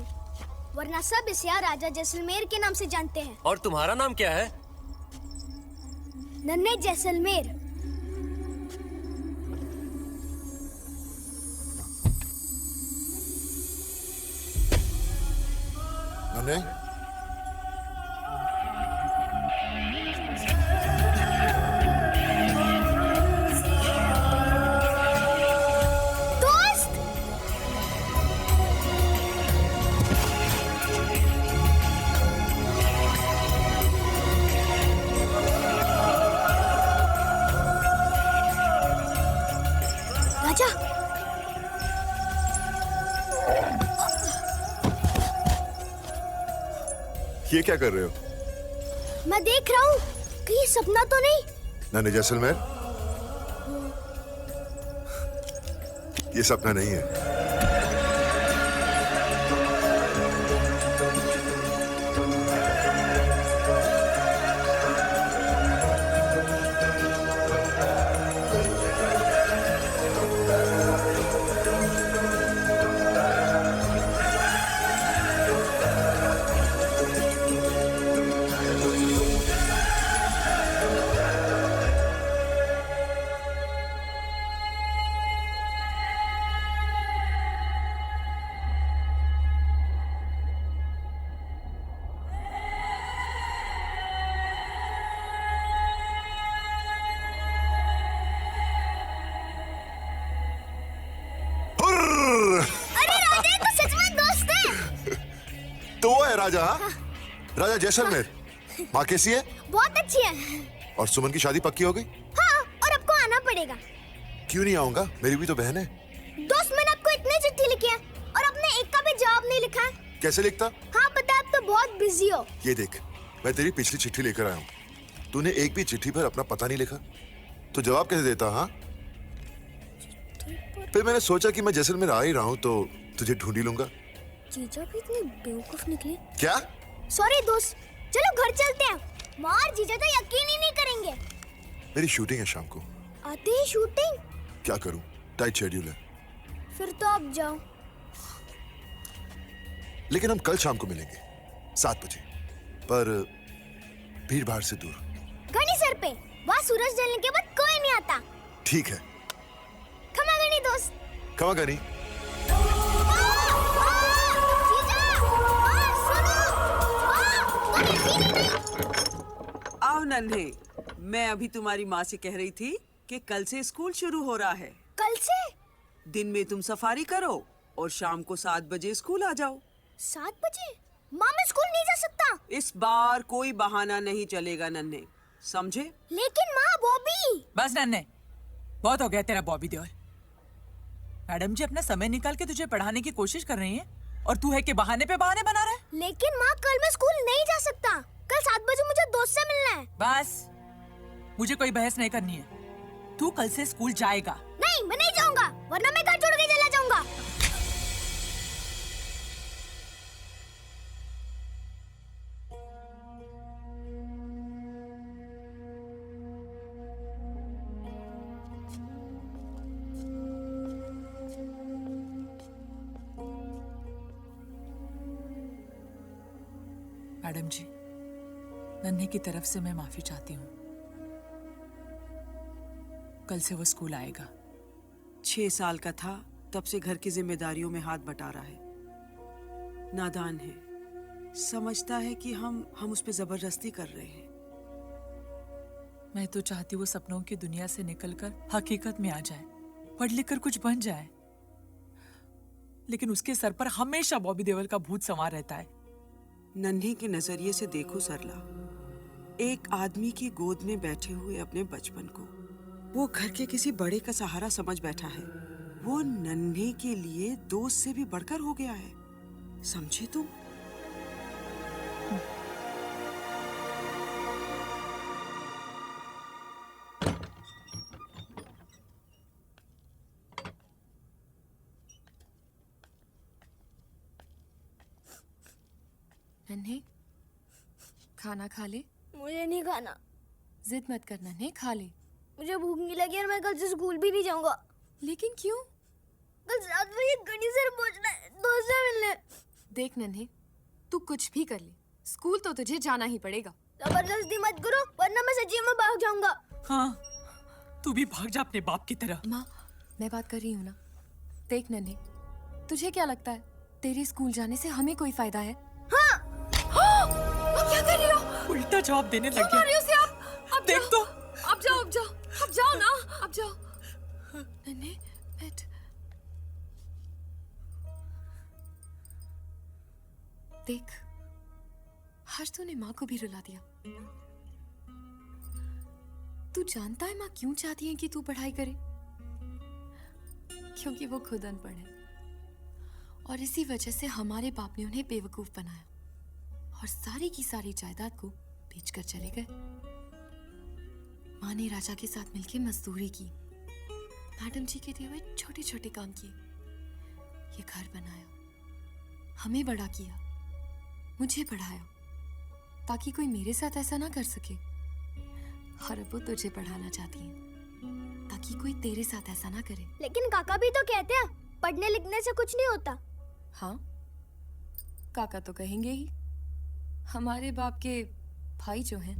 वरना सब इसे राजा जैसलमेर के नाम से जानते हैं। और तुम्हारा नाम क्या है? नन्हे जैसलमेर। नन्हे, दोस्त, राजा, ये क्या कर रहे हो? मैं देख रहा हूँ कहीं सपना तो नहीं। नन्हे जैसलमेर, ये सपना नहीं है। अरे राजा, ये तो सच में दोस्त है। तो वो है राजा, हाँ? राजा जैसलमेर। माँ कैसी है? बहुत अच्छी है। और सुमन की शादी पक्की हो गई? हाँ, और आपको आना पड़ेगा। क्यों नहीं आऊंगा, मेरी भी तो बहन है। दोस्त, मैंने आपको इतने चिट्ठी लिखी है और आपने एक का भी जवाब नहीं लिखा है। कैसे लिखता? हाँ पता, अब तो बहुत बिजी हो। ये देख, मैं तेरी पिछली चिट्ठी लेकर आया हूँ। तूने एक भी चिट्ठी पर अपना पता नहीं लिखा, तो जवाब कैसे देता? हाँ, फिर मैंने सोचा कि मैं जैसलमेर आ ही रहा हूँ तो तुझे ढूंढ ही लूंगा। जीजा भी इतने बेवकूफ निकले। क्या? सॉरी दोस्त, चलो घर चलते हैं। मार जीजा तो यकीन ही नहीं करेंगे। मेरी शूटिंग है शाम को। आते ही शूटिंग? क्या करूं, टाइट शेड्यूल है। फिर तो आप जाओ। लेकिन हम कल शाम को मिलेंगे 7 बजे, पर भीड़ भाड़ से दूर। घनी सर पे, वहाँ सूरज ढलने के बाद कोई नहीं आता। ठीक है। खमा गनी दोस्त। खमा गनी। आओ नन्हे, मैं अभी तुम्हारी माँ से कह रही थी कि कल से स्कूल शुरू हो रहा है। कल से? दिन में तुम सफारी करो और शाम को 7 बजे स्कूल आ जाओ। 7 बजे? माँ मैं स्कूल नहीं जा सकता। इस बार कोई बहाना नहीं चलेगा नन्हे, समझे? लेकिन माँ बॉबी। बस नन्हे, बहुत हो गया तेरा बॉबी देओल। मैडम जी अपना समय निकाल के तुझे पढ़ाने की कोशिश कर रही हैं और तू है कि बहाने पे बहाने बना रहा है। लेकिन माँ कल मैं स्कूल नहीं जा सकता। कल 7 बजे मुझे दोस्त से मिलना है। बस, मुझे कोई बहस नहीं करनी है। तू कल से स्कूल जाएगा। नहीं, मैं नहीं जाऊंगा, वरना मैं घर छोड़ के चला जाऊंगा। मैडम जी, नन्हे की तरफ से मैं माफी चाहती हूँ। कल से वो स्कूल आएगा। 6 साल का था तब से घर की जिम्मेदारियों में हाथ बटा रहा है। नादान है, समझता है कि हम उस पे जबरदस्ती कर रहे हैं। मैं तो चाहती हूँ वो सपनों की दुनिया से निकलकर हकीकत में आ जाए, पढ़ लिख कर कुछ बन जाए। लेकिन उसके सर पर हमेशा बॉबी देओल का भूत सवार रहता है। नन्हे के नजरिए से देखो सरला, एक आदमी की गोद में बैठे हुए अपने बचपन को वो घर के किसी बड़े का सहारा समझ बैठा है। वो नन्हे के लिए दोस्त से भी बढ़कर हो गया है, समझे तुम? नन्हे, खाना खा ले। मुझे नहीं खाना। जिद मत कर नन्हे, खा ले। मुझे भूख नहीं लगी और मैं कल से स्कूल भी नहीं जाऊंगा। लेकिन क्यों? कल 7 बजे गणी सर पहुंचना है, दोस्त से मिलने। देख नन्हे, तू कुछ भी कर ले, स्कूल तो तुझे जाना ही पड़ेगा। जबरदस्ती मत करो, वरना मैं सच्ची में भाग जाऊंगा। हाँ, तू भी भाग जा अपने बाप की तरह। माँ, मैं बात कर रही हूँ ना। देख नन्हे, तुझे क्या लगता है तेरे स्कूल जाने से हमें कोई फायदा है? हाँ। क्या कर रही हो? उल्टा जवाब देने क्यों लग कर रही हो गया। उसे आप? अब देख तो। अब जाओ, अब जाओ, अब जाओ ना, अब जाओ। नन्हे, बैठ। देख, हर्ष तूने माँ को भी रुला दिया। तू जानता है माँ क्यों चाहती है कि तू पढ़ाई करे? क्योंकि वो खुद अनपढ़ है और इसी वजह से हमारे बाप ने उन्हें बेवकूफ बनाया और सारी की सारी जायदाद को बेचकर चले गए। माँ ने राजा के साथ मिलकर मजदूरी की, मैडम जी के दिए हुए छोटे छोटे काम किए, ये घर बनाया, हमें बड़ा किया, मुझे पढ़ाया, ताकि कोई मेरे साथ ऐसा ना कर सके। और अब वो तुझे पढ़ाना चाहती है ताकि कोई तेरे साथ ऐसा ना करे। लेकिन काका भी तो कहते हैं पढ़ने लिखने से कुछ नहीं होता। हाँ, काका तो कहेंगे ही, हमारे बाप के भाई जो हैं।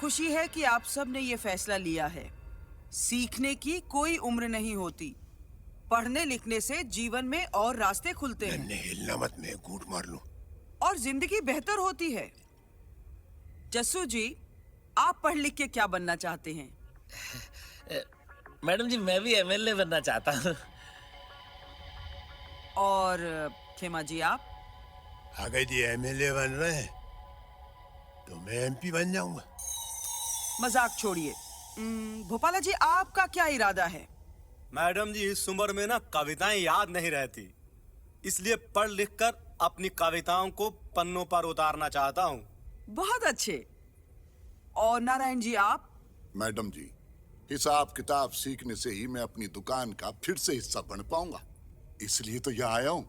खुशी है कि आप सब ने ये फैसला लिया है। सीखने की कोई उम्र नहीं होती। पढ़ने लिखने से जीवन में और रास्ते खुलते हैं। नन्हे हिलना मत, मैं घूंट मार लूं। और जिंदगी बेहतर होती है। जस्सू जी, आप पढ़ लिख के क्या बनना चाहते हैं? मैडम जी, मैं भी एमएलए बनना चाहता हूँ। और खेमा जी, आप? अगर जी एमएलए बन रहे हैं तो मैं एमपी बन जाऊंगा। मजाक छोड़िए। भोपाला जी, आपका क्या इरादा है? मैडम जी, इस उम्र में ना कविताएं याद नहीं रहती, इसलिए पढ़ लिख कर अपनी कविताओं को पन्नों पर उतारना चाहता हूँ। बहुत अच्छे। और नारायण जी, आप? मैडम जी, हिसाब किताब सीखने से ही मैं अपनी दुकान का फिर से हिस्सा बन पाऊंगा, इसलिए तो यहाँ आया हूँ।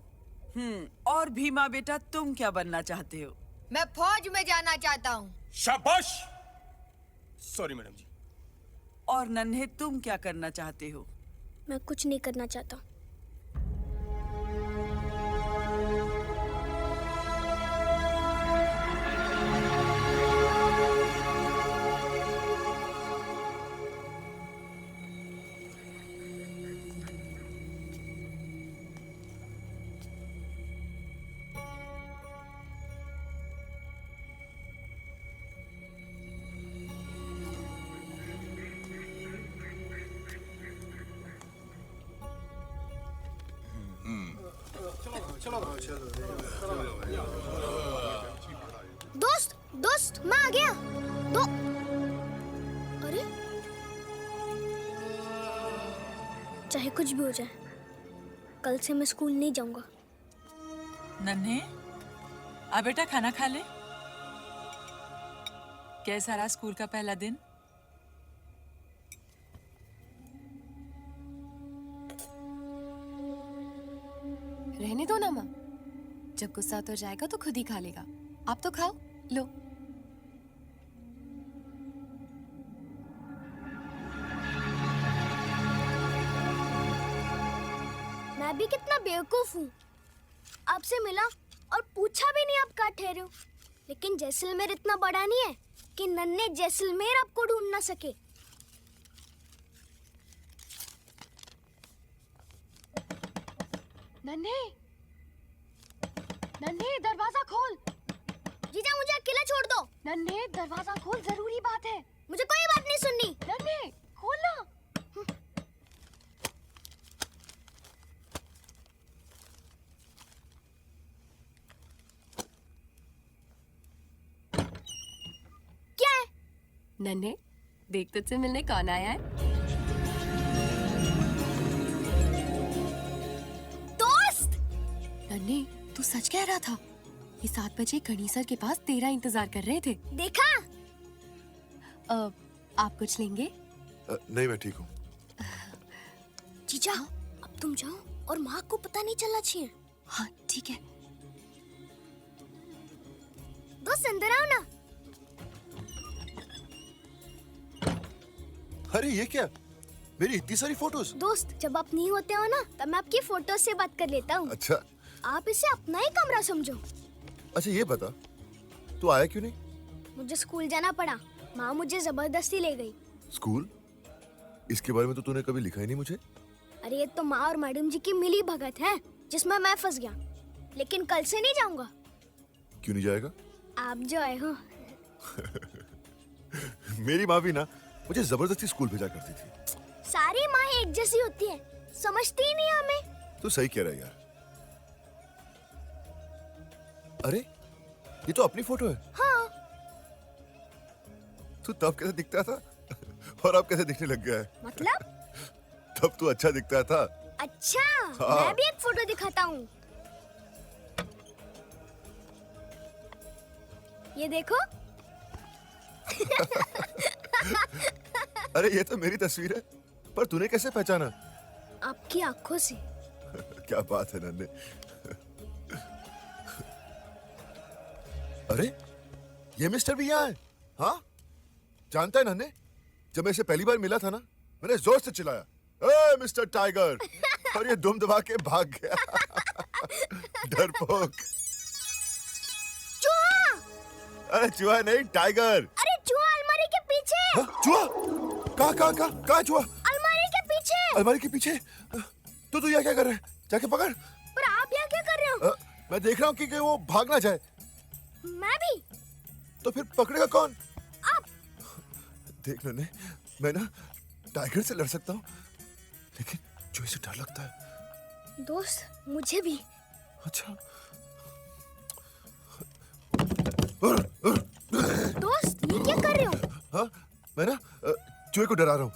और भीमा बेटा, तुम क्या बनना चाहते हो? मैं फौज में जाना चाहता हूँ। शाबाश। सॉरी मैडम जी। और नन्हे, तुम क्या करना चाहते हो? मैं कुछ नहीं करना चाहता। दोस्त दोस्त, मैं आ गया। अरे, चाहे कुछ भी हो जाए, कल से मैं स्कूल नहीं जाऊंगा। नन्हे, आ बेटा खाना खा ले। कैसा रहा स्कूल का पहला दिन? रहने दो ना माँ, जब गुस्सा तो जाएगा तो खुद ही खा लेगा। आप तो खाओ, लो। मैं भी कितना बेवकूफ हूँ, आपसे मिला और पूछा भी नहीं आप कहाँ ठहरे हो। लेकिन जैसलमेर इतना बड़ा नहीं है कि नन्हे जैसलमेर आपको ढूंढ ना सके। नन्हे, नन्हे दरवाजा खोल। जीजा, मुझे अकेला छोड़ दो। नन्हे दरवाजा खोल, जरूरी बात है। मुझे कोई बात नहीं सुननी। नन्हे खोलना। क्या है? नन्हे, देख तुझसे मिलने कौन आया है। दोस्त! नन्हे, तू सच कह रहा था। ये 7 बजे गणी सर के पास तेरा इंतजार कर रहे थे। देखा? आप कुछ लेंगे? नहीं, मैं ठीक हूँ। जीजा, अब तुम जाओ और माँ को पता नहीं चलना चाहिए। हाँ ठीक है। दोस्त, अंदर आओ ना। अरे ये क्या? मेरी इतनी सारी फोटोज। दोस्त, जब आप नहीं होते हो ना, तब मैं आपकी फोटो से बात कर लेता हूँ। अच्छा, आप इसे अपना ही कमरा समझो। अच्छा ये बता, तू आया क्यों नहीं? मुझे स्कूल जाना पड़ा, माँ मुझे जबरदस्ती ले गई। स्कूल? इसके बारे में तो तूने कभी लिखा ही नहीं मुझे। अरे ये तो माँ और मैडम जी की मिली भगत है, जिसमें मैं फंस गया। लेकिन कल से नहीं जाऊंगा। क्यों नहीं जाएगा? आप जो आए हो। मेरी माँ भी ना मुझे जबरदस्ती स्कूल भेजा करती थी। सारी माँ एक जैसी होती है, समझती ही नहीं हमें। तू सही कह रहा है यार। अरे ये तो अपनी फोटो है। हाँ। तू तब कैसे दिखता था और अब कैसे दिखने लग गया है? मतलब? तब तू अच्छा दिखता था। अच्छा, हाँ। मैं भी एक फोटो दिखाता हूँ। ये देखो। अरे ये तो मेरी तस्वीर है, पर तूने कैसे पहचाना? आपकी आंखों से। क्या बात है नन्हे। अरे ये मिस्टर भी यहाँ है। हाँ, जानता है नन्हे, जब मैं इसे पहली बार मिला था ना, मैंने जोर से चिल्लाया, ए मिस्टर टाइगर, और ये दुम दबा के भाग गया। डरपोक। चूहा! अरे चूहा नहीं, टाइगर। अरे चूहा अलमारी के है। चूहा? कहाँ चूहा? अलमारी के पीछे। अलमारी के पीछे? तो तू यहाँ क्या कर रहा है? जाके पकड़। पर आप यहाँ क्या कर रहे हो? मैं देख रहा हूँ कि वो भाग ना जाए। मैं भी। तो फिर पकड़ेगा कौन? आप। देख नन्हे, मैं ना टाइगर से लड़ सकता हूँ, लेकिन चूहे से डर लगता है। दोस्त मुझे भी। अच्छा। दोस्त ये क्या कर रहे हो? हाँ, मैं ना चूहे को डरा रहा हूँ।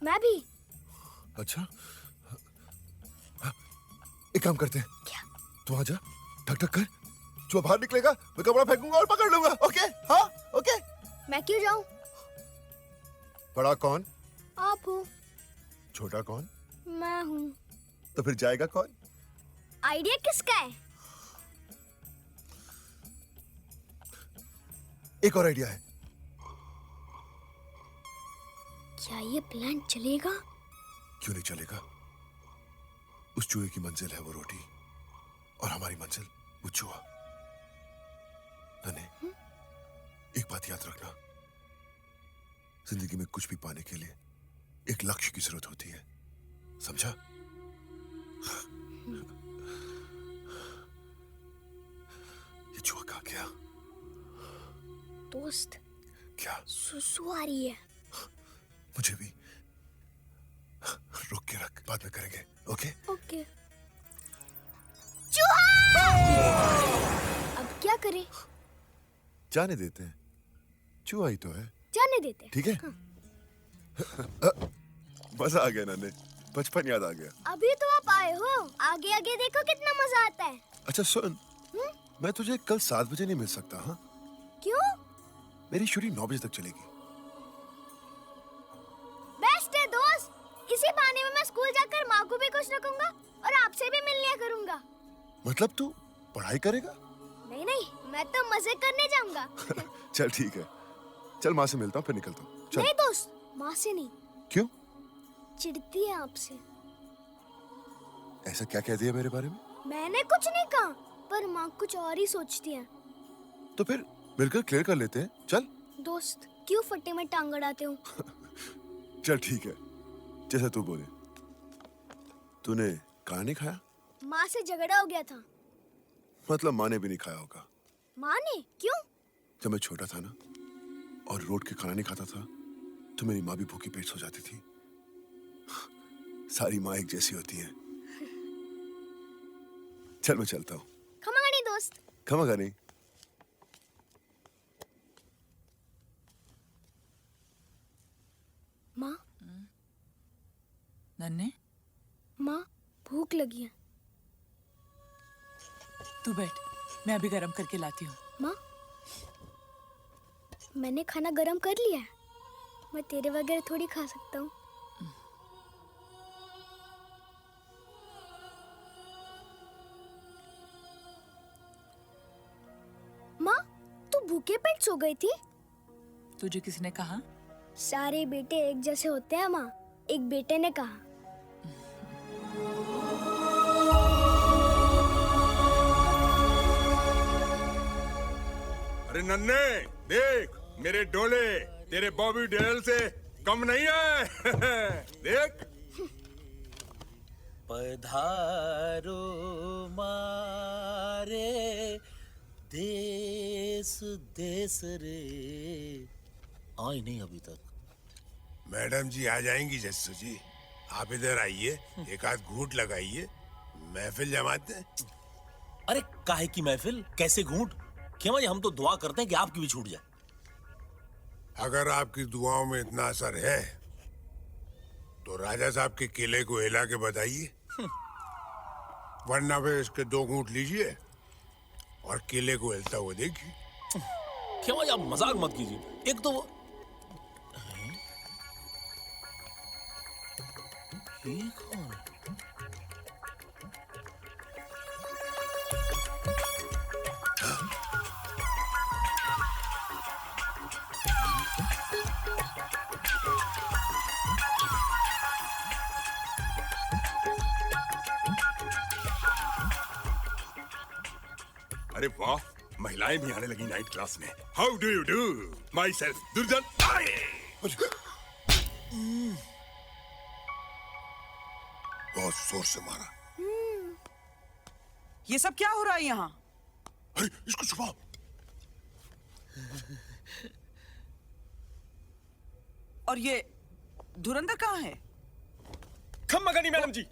मैं भी। अच्छा, एक काम करते हैं। क्या? तू आ जा, ठक ठक कर, चूहा बाहर निकलेगा, मैं कपड़ा फेंकूंगा और पकड़ लूंगा। ओके? हाँ, ओके। मैं क्यों जाऊं? बड़ा कौन? आप हो। छोटा कौन? मैं हूँ। तो फिर जाएगा कौन? आइडिया किसका है? एक और आइडिया है। क्या ये प्लान चलेगा? क्यों नहीं चलेगा? उस चूहे की मंजिल है वो रोटी, और हमारी मंजिल वो चूहा। नन्हे, एक बात याद रखना, जिंदगी में कुछ भी पाने के लिए एक लक्ष्य की जरूरत होती है, समझा? ये चूहा कहाँ गया? दोस्त। क्या? सुसु आ रही है। मुझे भी। रुक के रख, बाद में करेंगे। ओके? ओके। चूहा! अब क्या करें? जाने देते हैं, चूहा ही तो है। जाने देते हैं। ठीक है? मजा आ गया नन्हे, बचपन याद आ गया। अभी तो आप आए हो, आगे आगे देखो कितना मजा आता है। अच्छा सुन, मैं तुझे कल 7 बजे नहीं मिल सकता। हाँ? क्यों? मेरी शूटिंग 9 बजे तक चलेगी। बेस्ट है दोस्त, इसी बहाने में मैं स्कूल जाकर माँ को भी खुश रखूंगा और आपसे भी मिल लिया करूंगा। मतलब तू पढ़ाई करेगा? नहीं नहीं, मैं तो मजे करने जाऊंगा। चल ठीक है, चल माँ से मिलता हूँ फिर निकलता हूँ। चल। नहीं दोस्त, माँ से नहीं। क्यों? चिढ़ती है आपसे। ऐसा क्या कह दिया मेरे बारे में? मैंने कुछ नहीं कहा, पर माँ कुछ और ही सोचती है। तो फिर मिलकर क्लियर कर लेते हैं। चल। दोस्त क्यों फट्टे में टांग अड़ाते हो? चल ठीक है, जैसा तू बोले। तूने खाना नहीं खाया? माँ से झगड़ा हो गया था। मतलब माँ ने भी नहीं खाया होगा। माँ ने? क्यों? जब मैं छोटा था ना और रोड के खाना नहीं खाता था, तो मेरी माँ भी भूखी पेट सो जाती थी। सारी माँ एक जैसी होती हैं। चल मैं चलता हूँ। खमानी दोस्त। खमागा नहीं। माँ। नन्हे, माँ भूख लगी है। तू बैठ, मैं अभी गरम करके लाती हूँ। माँ, मैंने खाना गरम कर लिया है, मैं तेरे वगैरह थोड़ी खा सकता हूँ। माँ, तू भूखे पेट सो गई थी? तुझे किसने कहा? सारे बेटे एक जैसे होते हैं माँ, एक बेटे ने कहा। अरे नन्हे, देख मेरे डोले तेरे बॉबी डेल से कम नहीं है। देख। पधारो मारे देश देश रे। आई नहीं अभी तक। मैडम जी आ जाएंगी जस्सू जी, आप इधर आइए, एक आध घूंट लगाइए, महफिल जमाते हैं। अरे काहे की महफिल, कैसे घूंट? खेमा जी हम तो दुआ करते हैं कि आपकी भी छूट जाए। अगर आपकी दुआओं में इतना असर है तो राजा साहब के किले को हिला के बताइए, वरना फिर इसके 2 घूंट लीजिए और किले को हिलता हुआ देखिए। खेमा जी आप मजाक मत कीजिए। एक तो वो ये कौन? अरे वाह, महिलाएं भी आने लगी नाइट क्लास में। How do you do? My self दुर्जन। बहुत जोर से मारा। ये सब क्या हो रहा है यहाँ? अरे इसको छुपाओ। और ये धुरंधर कहाँ है? खम्मा गनी मैडम जी।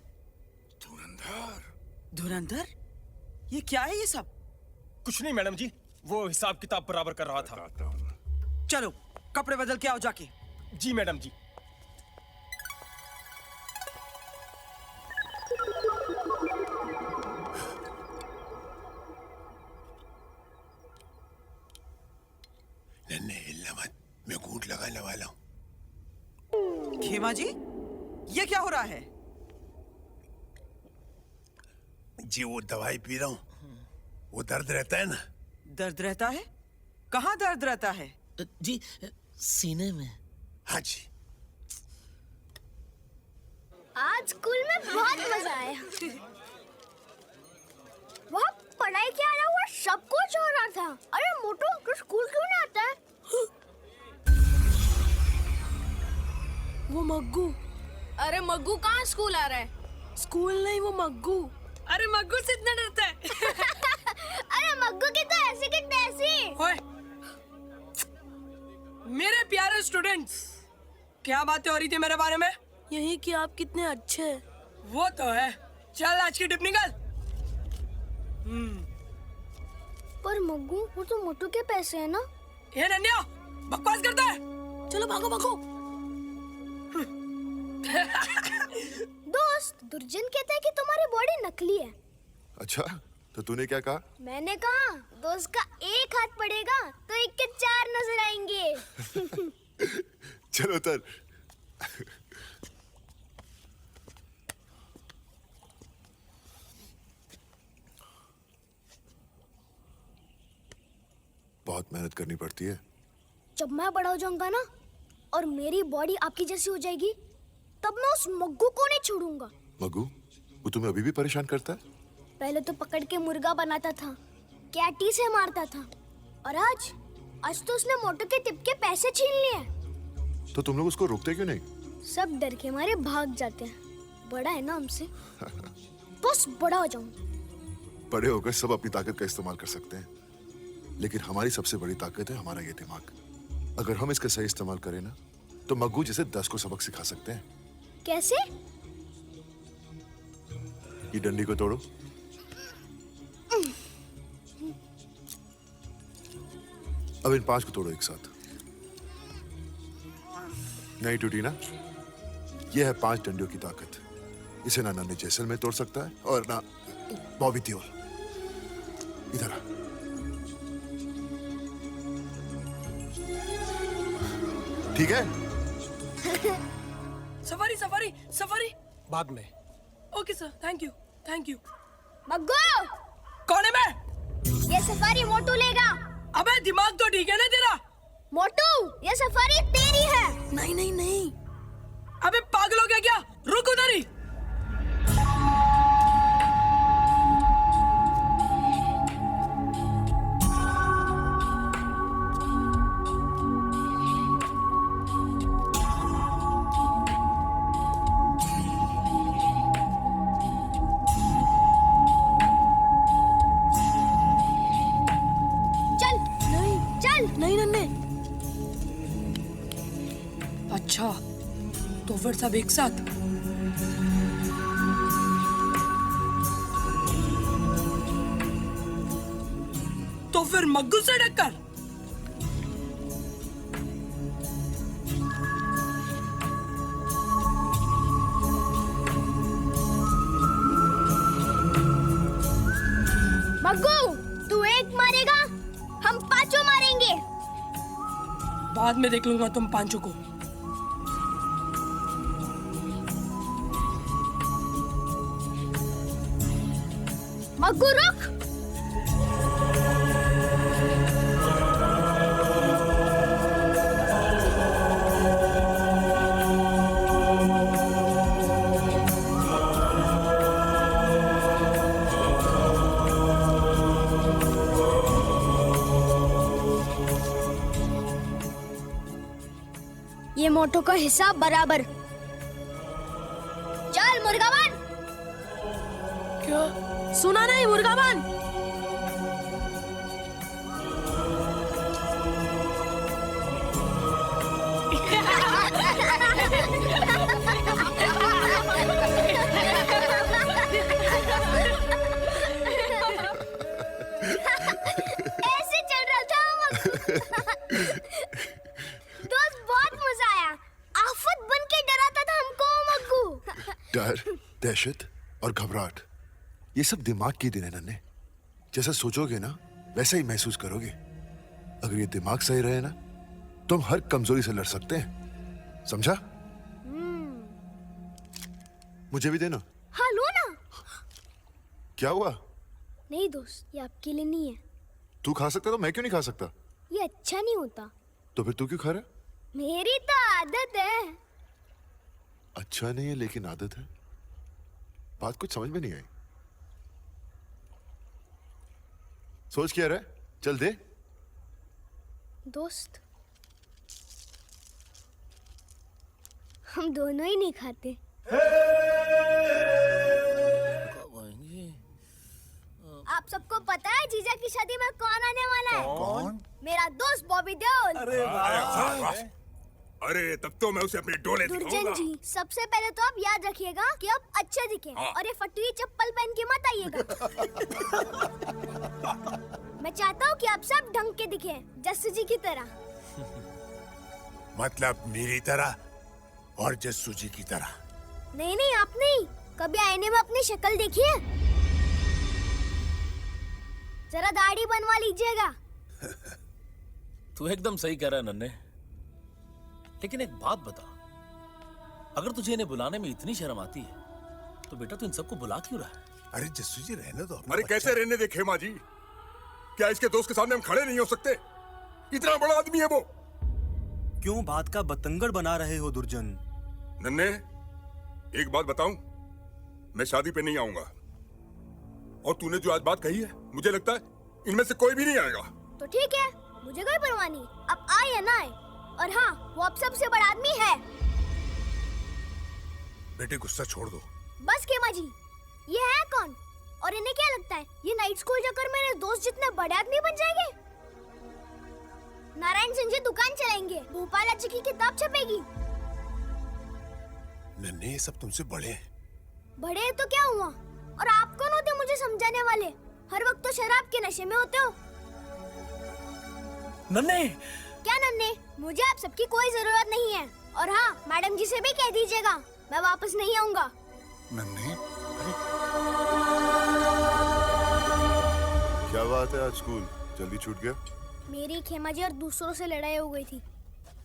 धुरंधर? ये क्या है ये सब? कुछ नहीं मैडम जी, वो हिसाब किताब बराबर कर रहा था। चलो कपड़े बदल के आओ जाके। जी मैडम जी। नन्हे हिलना मत, मैं घूंट लगाने वाला हूँ। खेमा जी, ये क्या हो रहा है? जी वो दवाई पी रहा हूँ, वो दर्द रहता है ना। दर्द रहता है? कहाँ दर्द रहता है? जी सीने में। हाँ जी। आज स्कूल में बहुत मजा आया। वहाँ पढ़ाई के अलावा सब कुछ हो रहा था। अरे मोटू, तू स्कूल क्यों नहीं आता है? वो मग्गू। अरे मग्गू कहाँ स्कूल आ रहा है? स्कूल नहीं, वो मग्गू। अरे मग्गू से इतना डरता है। अरे मग्गू की तो ऐसी की तैसी। ओए, मेरे प्यारे स्टूडेंट्स, क्या बातें हो रही थी मेरे बारे में? यही कि आप कितने अच्छे हैं। वो तो है। चल आज की टिप निकाल। पर मग्गू, वो तो मोटू के पैसे है ना? ये नन्या, बकवास करता है। चलो भागो भागो। दोस्त, दुर्जन कहता है कि तुम्हारी बॉडी नकली है। अच्छा, तो तूने क्या कहा? मैंने कहा दोस्त का एक हाथ पड़ेगा तो एक के चार नजर आएंगे। चलो उतर। बहुत मेहनत करनी पड़ती है। जब मैं बड़ा हो जाऊंगा ना और मेरी बॉडी आपकी जैसी हो जाएगी, तब मैं उस मग्गू को नहीं छोड़ूंगा। मग्गू, वो तुम्हें अभी भी परेशान करता है? पहले तो पकड़ के मुर्गा बनाता था, कैटी से मारता था, और आज तो उसने मोटू के टिप के पैसे छीन लिए। तो तुम लोग उसको रोकते क्यों नहीं? सब डर के मारे भाग जाते हैं। बड़ा है ना हमसे। बस बड़ा हो जाऊं। बड़े होकर सब अपनी ताकत का इस्तेमाल कर सकते हैं, लेकिन हमारी सबसे बड़ी ताकत है हमारा ये दिमाग। अगर हम इसका सही इस्तेमाल करें ना, तो मग्गू जैसे 10 को सबक सिखा सकते हैं। कैसे? ये डंडी को तोड़ो। अब इन 5 को तोड़ो एक साथ। नहीं टूटी ना? ये है 5 डंडियों की ताकत। इसे ना नन्हे जैसलमेर तोड़ सकता है और ना बॉबी देओल। इधर आ। ठीक है? Safari safari safari. बाद में। Okay sir, thank you thank you. Maggu! कौन है मैं? ये सफारी मोटू लेगा। अबे दिमाग तो ठीक है ना तेरा? मोटू, ये सफारी तेरी है। नहीं नहीं नहीं। अबे पागल हो गया क्या? रुक उधर ही। नहीं नन्हे। अच्छा, तो फिर सब एक साथ। तो फिर मग्गू से टक्कर। मग्गू, तू एक मारेगा, हम 5 मारेंगे। बाद में देख लूंगा तुम 5 को। मग्गू रुक। ये मोटो का हिसाब बराबर। चल मुर्गाबान। क्या सुना नहीं मुर्गाबान? ऐसे चल रहा था दोस्त, बहुत मजा आया। आफत बन के डराता था हमको मग्गू। डर, दहशत और घबराहट, ये सब दिमाग की दिन है नन्हे। जैसा सोचोगे ना वैसा ही महसूस करोगे। अगर ये दिमाग सही रहे ना तो हम हर कमजोरी से लड़ सकते हैं, समझा? मुझे भी देना। हाँ लो ना। क्या हुआ? नहीं दोस्त, ये आपके लिए नहीं है। तू खा सकता तो मैं क्यों नहीं खा सकता? ये अच्छा नहीं होता। तो फिर तू क्यों खा रहा है? मेरी तो आदत है। अच्छा नहीं है लेकिन आदत है। बात कुछ समझ में नहीं आई। सोच क्या रहा है? चल दे। दोस्त हम दोनों ही नहीं खाते। आप सबको पता है जीजा की शादी में कौन आने वाला है? कौन? मेरा दोस्त बॉबी देओल। अरे वाह! अरे तब तो मैं उसे अपने डोले दुर्जन दिखाऊंगा। जी, सबसे पहले तो आप याद रखिएगा कि आप अच्छे दिखे और ये फटी चप्पल पहन के मत आइएगा। मैं चाहता हूँ कि आप सब ढंग के दिखे, जस्सू जी की तरह। मतलब मेरी तरह और जस्सू जी की तरह? नहीं नहीं, आप नहीं। कभी आईने में अपनी शक्ल देखिए। जरा दाढ़ी बनवा लीजिएगा। तू एकदम सही कह रहा है नन्हे, लेकिन एक बात बता, अगर तुझे इन्हें बुलाने में इतनी शर्म आती है तो बेटा तू इन सबको बुला क्यों रहा है? अरे जस्सू जी रहने दो। अरे कैसे रहने दे खेमा जी? क्या इसके दोस्त के सामने हम खड़े नहीं हो सकते? इतना बड़ा आदमी है वो। क्यों बात का बतंगड़ बना रहे हो दुर्जन? नन्हे, एक बात बताऊं, मैं शादी पे नहीं आऊंगा। और तूने जो आज बात कही है, मुझे लगता है इनमें से कोई भी नहीं आएगा। तो ठीक है, मुझे कोई परवाह नहीं। अब आए या ना आए, और हाँ, वो अब सबसे बड़ा आदमी है। बेटे गुस्सा छोड़ दो। बस खेमा जी, ये है कौन? और इन्हें क्या लगता है ये नाइट स्कूल जाकर मेरे दोस्त जितने बड़े आदमी बन जाएंगे? नारायण सिंह जी दुकान चलाएंगे, भोपाल अच्छी की किताब छपेगी। नन्हे, ये सब तुमसे बड़े हैं। बड़े तो क्या हुआ? और आप कौन होते मुझे समझाने वाले? हर वक्त तो शराब के नशे में होते हो। नन्हे! क्या नन्हे? मुझे आप सबकी कोई जरूरत नहीं है। और हाँ, मैडम जी से भी कह दीजिएगा मैं वापस नहीं आऊंगा। नन्हे, क्या बात है, आज स्कूल जल्दी छूट गया? मेरी खेमा जी और दूसरों से लड़ाई हो गई थी।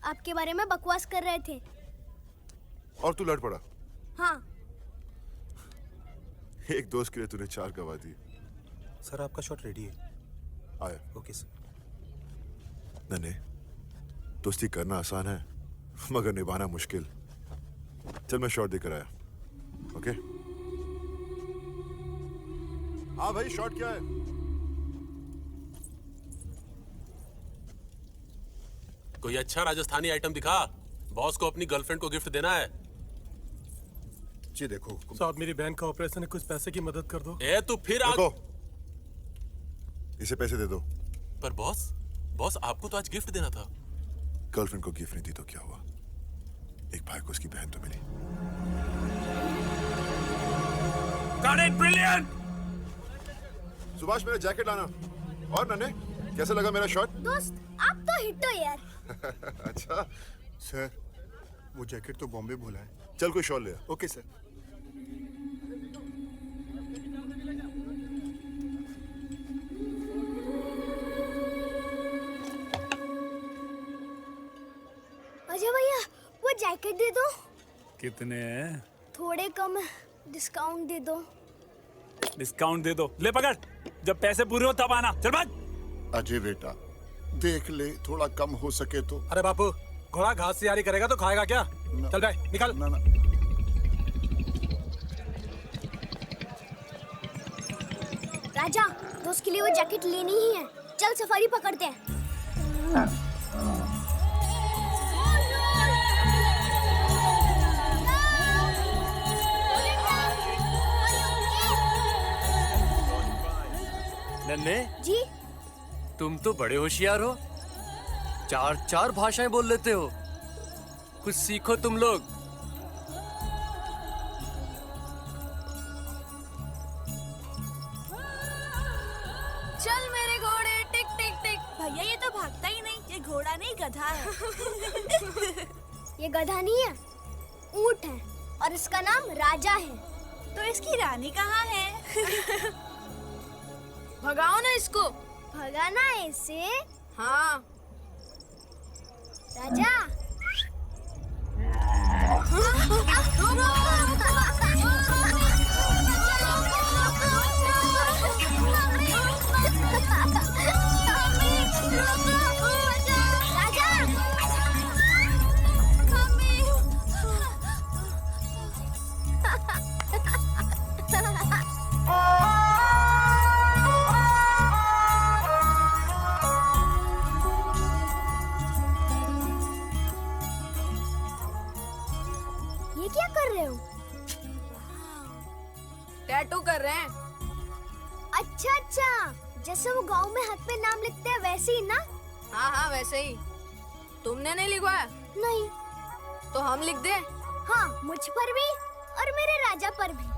आपके बारे में बकवास कर रहे थे। और तू लड़ पड़ा? हाँ। एक दोस्त के लिए तूने 4 गवा दी। सर आपका शॉट रेडी है। आया। Okay sir. नन्हे, दोस्ती करना आसान है मगर निभाना मुश्किल। चल मैं शॉट देकर आया। ओके? हाँ भाई, शॉट क्या है? कोई अच्छा राजस्थानी आइटम दिखा, बॉस को अपनी गर्लफ्रेंड को गिफ्ट देना है। जी देखो साहब, मेरी बहन का ऑपरेशन है, कुछ पैसे की मदद कर दो। ए तू फिर आ... इसे पैसे दे दो। पर बॉस आपको तो आज गिफ्ट देना था। गर्लफ्रेंड को गिफ्ट नहीं दी तो क्या हुआ? एक भाई को उसकी बहन तो मिली। Got it, brilliant! सुभाष, मेरा जैकेट लाना। और नन्हे, कैसा लगा मेरा शॉट? दोस्त, आप तो हिट हो यार। अच्छा सर, वो जैकेट तो बॉम्बे भूला है। चल कोई शॉल ले आ। Okay sir. अजय भैया, वो जैकेट दे दो। कितने हैं? थोड़े कम है, डिस्काउंट दे दो। डिस्काउंट दे दो। ले पकड़, जब पैसे पूरे हो तब आना। चल भाग। अजय बेटा, देख ले, थोड़ा कम हो सके तो। अरे बापू, घोड़ा घास से यारी करेगा तो खाएगा क्या? चल भाई, निकल। ना। राजा, दोस्त के लिए वो जैकेट लेनी ही है। चल सफारी पकड़ते हैं। नन्हे जी तुम तो बड़े होशियार हो, 4 भाषाएं बोल लेते हो। कुछ सीखो तुम लोग। चल मेरे घोड़े टिक टिक टिक। भैया ये तो भागता ही नहीं, ये घोड़ा नहीं गधा है। ये गधा नहीं है, ऊंट है और इसका नाम राजा है। तो इसकी रानी कहाँ है? भगाओ ना इसको। भगाना है इसे? हाँ। राजा ये क्या कर रहे हो? टैटू कर रहे हैं। अच्छा अच्छा, जैसे वो गांव में हक पे नाम लिखते हैं वैसे ही ना? हाँ हाँ वैसे ही। तुमने नहीं लिखवाया? नहीं। तो हम लिख दे? हाँ, मुझ पर भी और मेरे राजा पर भी।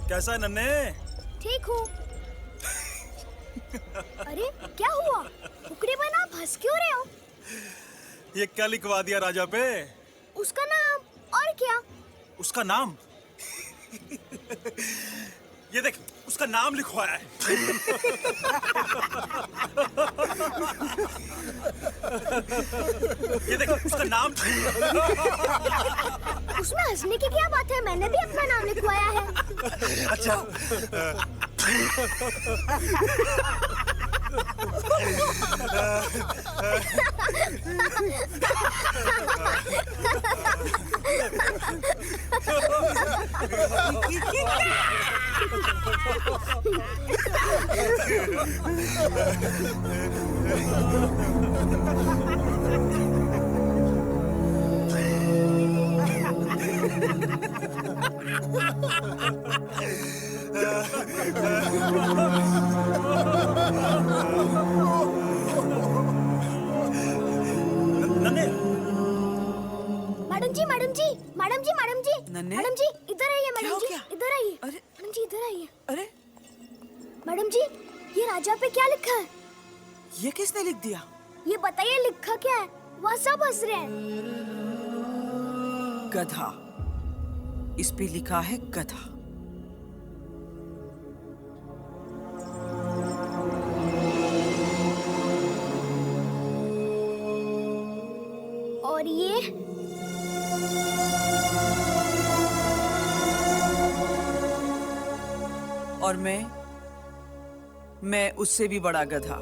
कैसा है नन्हे? ठीक हूँ। अरे क्या हुआ? कुकड़ी बना आप हंस क्यों रहे हो? ये क्या लिखवा दिया राजा पे? उसका नाम और क्या? उसका नाम? ये देख, उसका नाम लिखवाया है। ये देख, उसका नाम। उसमें हंसने की क्या बात है? मैंने भी अपना नाम लिखवाया है। अच्छा। मैडम जी, मैडम जी, मैडम जी, मैडम जी, नन्हे? मैडम जी, इधर आइए मैडम जी, क्या? इधर आइए। मैडम जी इधर आइए। अरे मैडम जी, ये राजा पे क्या लिखा है? ये किसने लिख दिया? ये बताइए लिखा क्या है? वह सब हंस रहे हैं। गधा। इस पे लिखा है गधा। और ये और मैं उससे भी बड़ा गधा।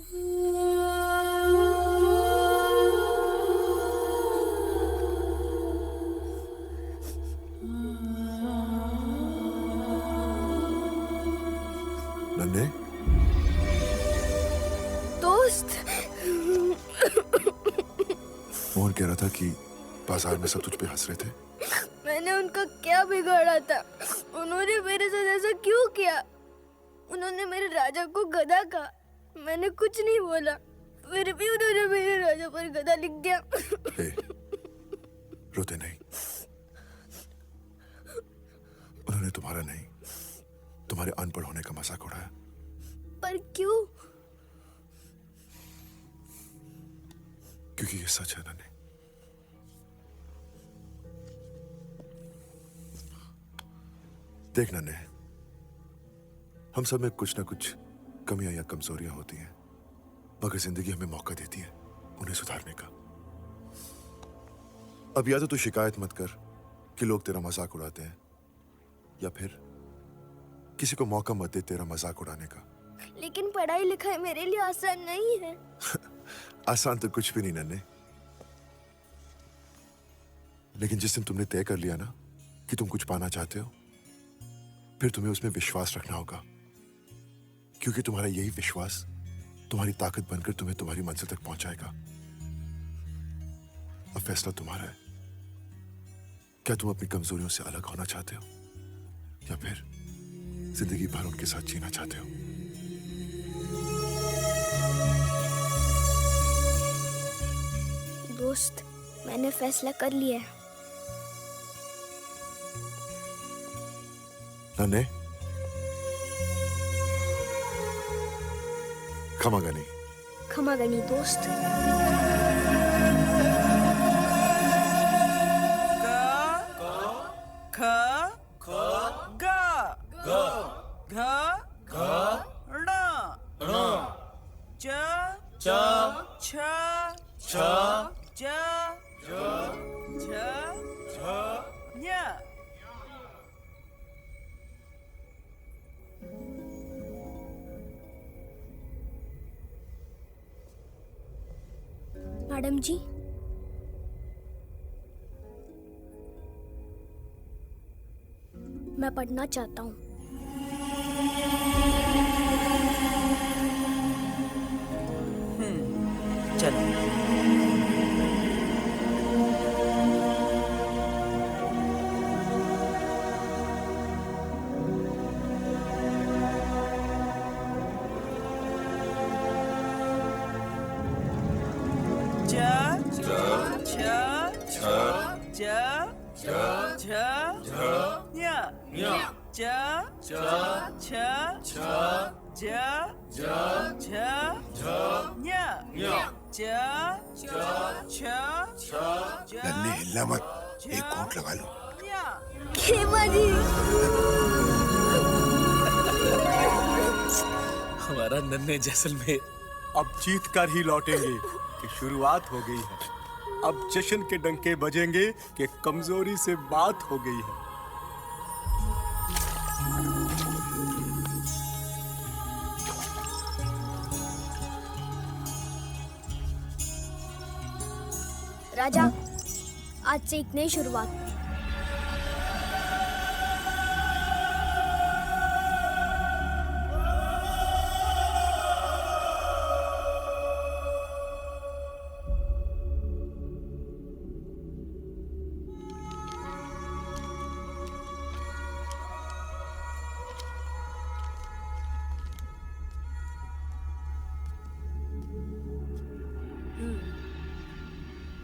नन्हे, दोस्त, मोहन कह रहा था कि बाजार में सब तुझ पे हंस रहे थे। मैंने उनका क्या बिगाड़ा था? उन्होंने मेरे साथ ऐसा क्यों किया? उन्होंने मेरे राजा को गधा कहा। मैंने कुछ नहीं बोला, फिर भी उन्होंने मेरे राजा पर गधा लिख दिया। रोते नहीं। उन्होंने तुम्हारा नहीं, तुम्हारे अनपढ़ होने का मजाक उड़ाया। पर क्यों? क्योंकि ये सच है नन्हे। देख नन्हे, हम सब में कुछ ना कुछ कमियां या कमजोरियां होती हैं, मगर जिंदगी हमें मौका देती है उन्हें सुधारने का। अब या तो तू शिकायत मत कर कि लोग तेरा मजाक उड़ाते हैं, या फिर किसी को मौका मत दे तेरा मजाक उड़ाने का। लेकिन पढ़ाई लिखाई मेरे लिए आसान नहीं है। आसान तो कुछ भी नहीं नन्हे, लेकिन जिस दिन तुमने तय कर लिया ना कि तुम कुछ पाना चाहते हो, फिर तुम्हें उसमें विश्वास रखना होगा, क्योंकि तुम्हारा यही विश्वास तुम्हारी ताकत बनकर तुम्हें तुम्हारी मंजिल तक पहुंचाएगा। अब फैसला तुम्हारा है। क्या तुम अपनी कमजोरियों से अलग होना चाहते हो, या फिर जिंदगी भर उनके साथ जीना चाहते हो? दोस्त, मैंने फैसला कर लिया है। नन्हे, खमागनी। खमागनी दोस्त। मैडम जी, मैं पढ़ना चाहता हूँ। चलो। नन्हे, हिलना मत, एक कोट लगा लो। खेमा जी। हमारा नन्हे जैसलमेर अब जीत कर ही लौटेंगे कि शुरुआत हो गई है। अब जश्न के डंके बजेंगे कि कमजोरी से बात हो गई है। राजा, आज से एक नई शुरुआत।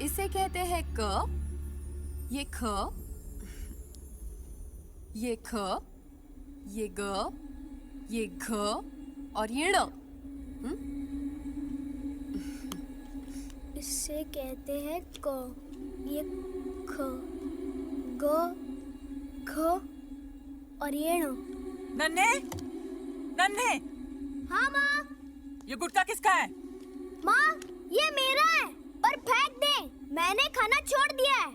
इसे कहते हैं क, ये ख, ये ख, ये ग, ये घ और ये ण। इसे कहते हैं क, ये ख, ग, घ और ये ण। नन्हे, नन्हे। हाँ माँ। ये गुटखा किसका है? माँ, ये मेरा है, पर फेंक दे, मैंने खाना छोड़ दिया है।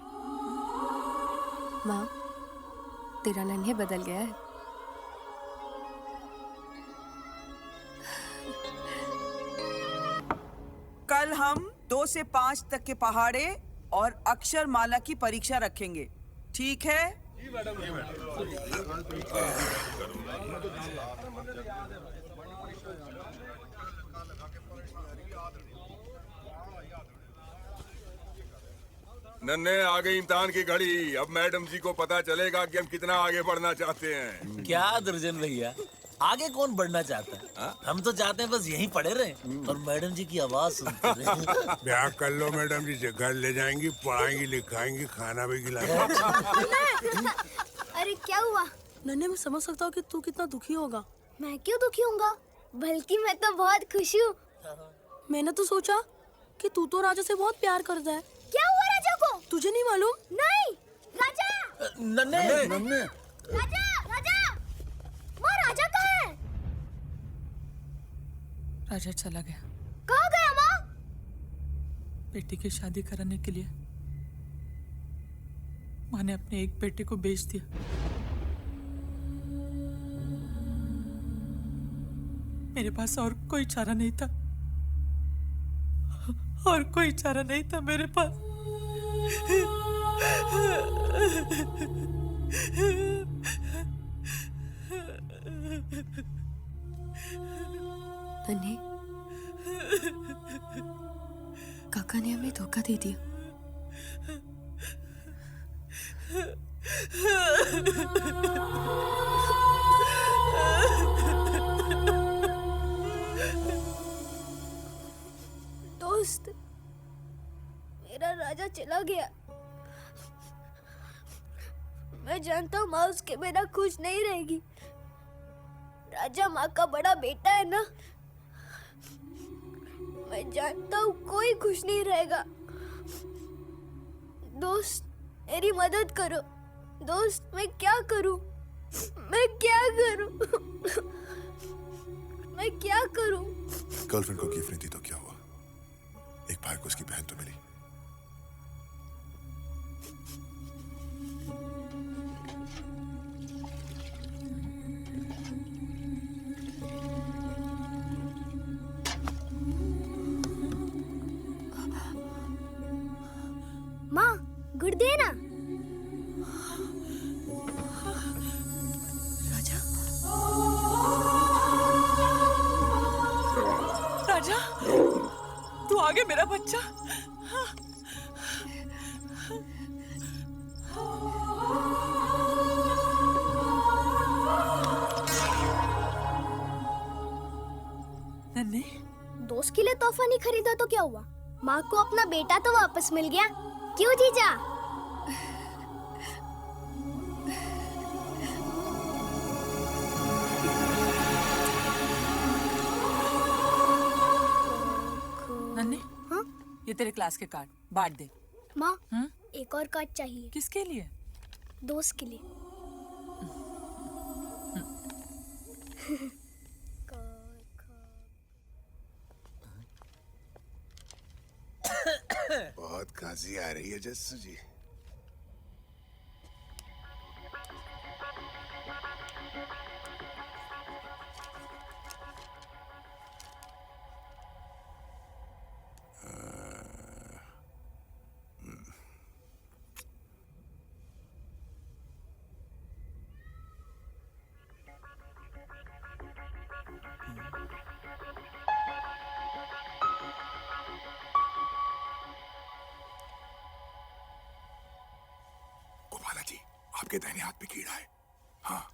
माँ, तेरा नन्हे बदल गया है। कल हम 2 से 5 तक के पहाड़े और अक्षर माला की परीक्षा रखेंगे, ठीक है? नन्हे आ गई इम्तिहान की घड़ी। अब मैडम जी को पता चलेगा कि हम कितना आगे बढ़ना चाहते हैं। क्या दुर्जन भैया, आगे कौन बढ़ना चाहता है? हम तो चाहते हैं बस यहीं पड़े रहे और मैडम जी की आवाज सुनते रहे। ब्याह कर लो, मैडम जी से घर ले जाएंगी, पढ़ाएंगी, लिखाएंगी, खाना भी खिलाएंगी। अरे क्या हुआ? नन्हे, मैं समझ सकता हूँ कि तू कितना दुखी होगा। मैं क्यों दुखी होऊंगा? बल्कि मैं तो बहुत खुश हूँ। मैंने तो सोचा कि तू तो राजा से बहुत प्यार करता है। क्या हुआ राजा को? तुझे नहीं मालूम? नहीं। राजा! नन्हे! राजा! राजा! माँ, राजा कहाँ है? राजा चला गया। कहाँ गया माँ? बेटी की शादी कराने के लिए माँ ने अपने एक बेटे को बेच दिया। मेरे पास और कोई चारा नहीं था, और कोई चारा नहीं था मेरे पास। नन्हे, काका ने हमें धोखा दे दिया। दोस्त, मेरा राजा चला गया। मैं जानता हूँ माँ उसके बिना खुश नहीं रहेगी। राजा माँ का बड़ा बेटा है ना। मैं जानता हूँ कोई खुश नहीं रहेगा। दोस्त, मेरी मदद करो। दोस्त, मैं क्या करूँ? मैं क्या करूँ? मैं क्या करूँ? गर्लफ्रेंड को गिफ्ट नहीं दी तो क्या हुआ? एक भाई को उसकी बहन तो मिली। माँ, गुड़ देना। राजा, तू आ गया मेरा बच्चा। नन्हे, दोस्त के लिए तोहफा नहीं खरीदा तो क्या हुआ? माँ को अपना बेटा तो वापस मिल गया। क्यों जीजा? नन्हे, हाँ? ये तेरे क्लास के कार्ड बांट दे। माँ, एक और कार्ड चाहिए। किसके लिए? दोस्त के लिए। बहुत खांसी आ रही है जस्सू जी। गोपाला जी, आपके दाहिने हाथ पे कीड़ा है। हाँ,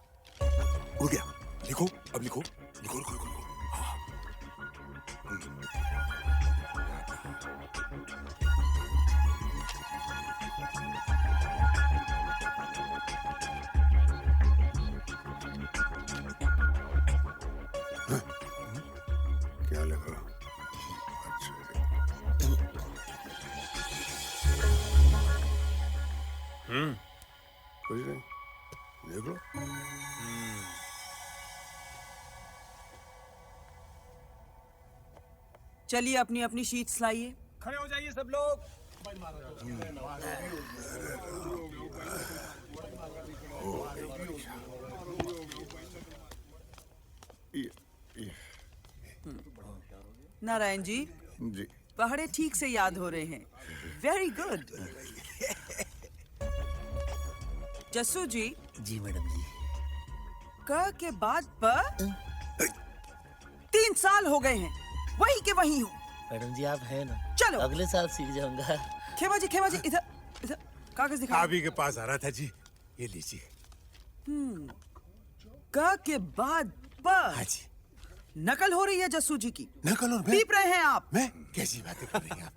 उड़ गया। लिखो, अब लिखो, लिखो, लिखो, लिखो, लिखो। हाँ। क्या लगा? अच्छा, कुछ नहीं, देख लो। चलिए अपनी अपनी शीट्स लाइए। खड़े हो जाइए सब लोग। नारायण जी, पहाड़े ठीक से याद हो रहे हैं। Very good. जस्सू जी। जी मैडम जी। क के बाद प 3 साल हो गए हैं, वही के वही हूँ। मैडम जी आप हैं ना, चलो अगले साल सीख जाऊंगा। खेमा जी इधर इधर कागज दिखा। आप ही के पास आ रहा था जी, ये लीजिए। क के बाद प। हाँ जी। नकल हो रही है जस्सू जी की। नकल? और पीप रहे हैं आप। मैं कैसी बातें कर रही हैं आप?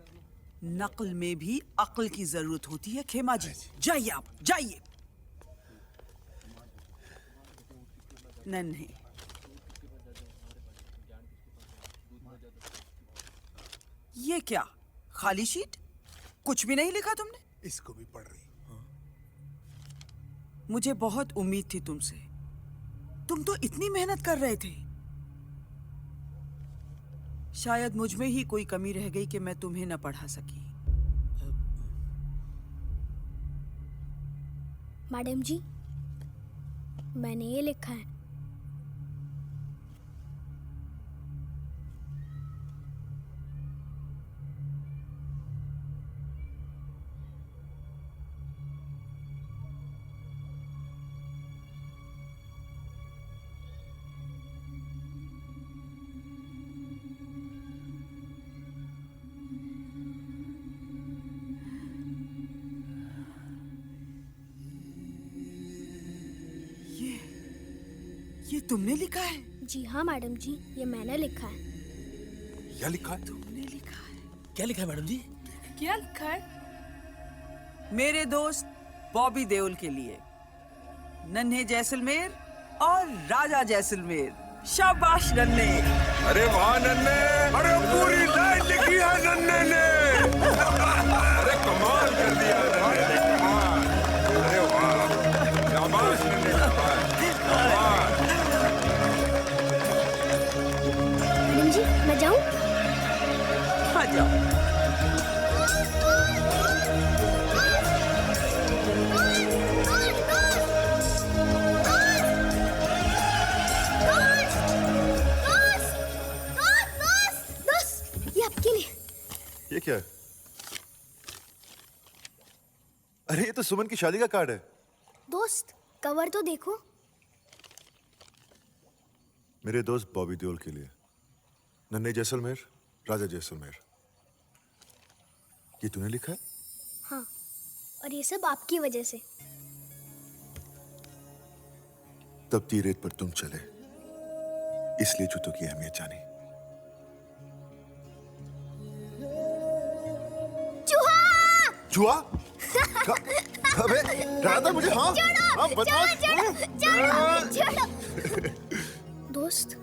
नकल में भी अक्ल की जरूरत होती है खेमा जी। जाइए आप, जाइए। नन्हे, ये क्या खाली शीट? कुछ भी नहीं लिखा तुमने? इसको भी पढ़ रही। मुझे बहुत उम्मीद थी तुमसे। तुम तो इतनी मेहनत कर रहे थे। शायद मुझ में ही कोई कमी रह गई कि मैं तुम्हें न पढ़ा सकी। मैडम जी, मैंने ये लिखा है। ये तुमने लिखा है? जी हाँ मैडम जी, ये मैंने लिखा है। क्या लिखा है? तुमने लिखा है? क्या लिखा है मैडम जी? क्या लिखा है? मेरे दोस्त बॉबी देओल के लिए, नन्हे जैसलमेर और राजा जैसलमेर। शाबाश नन्हे। अरे वाह नन्हे, अरे पूरी लाइन लिखी है नन्हे ने। अरे कमाल कर दिया नन्हे ने, कमाल। अरे वाह, शाबाश नन्हे, कमाल। मैडम जी, मैं जाऊँ? हाँ जाओ। ये क्या है? अरे ये तो सुमन की शादी का कार्ड है। दोस्त, कवर तो देखो। मेरे दोस्त बॉबी देओल के लिए, नन्हे जैसलमेर, राजा जैसलमेर। ये तूने लिखा है? हाँ, और ये सब आपकी वजह से। तपती रेत पर तुम चले, इसलिए जूतों की अहमियत जानी। चूहा? अबे डरा था मुझे। हाँ हाँ बता। दोस्त,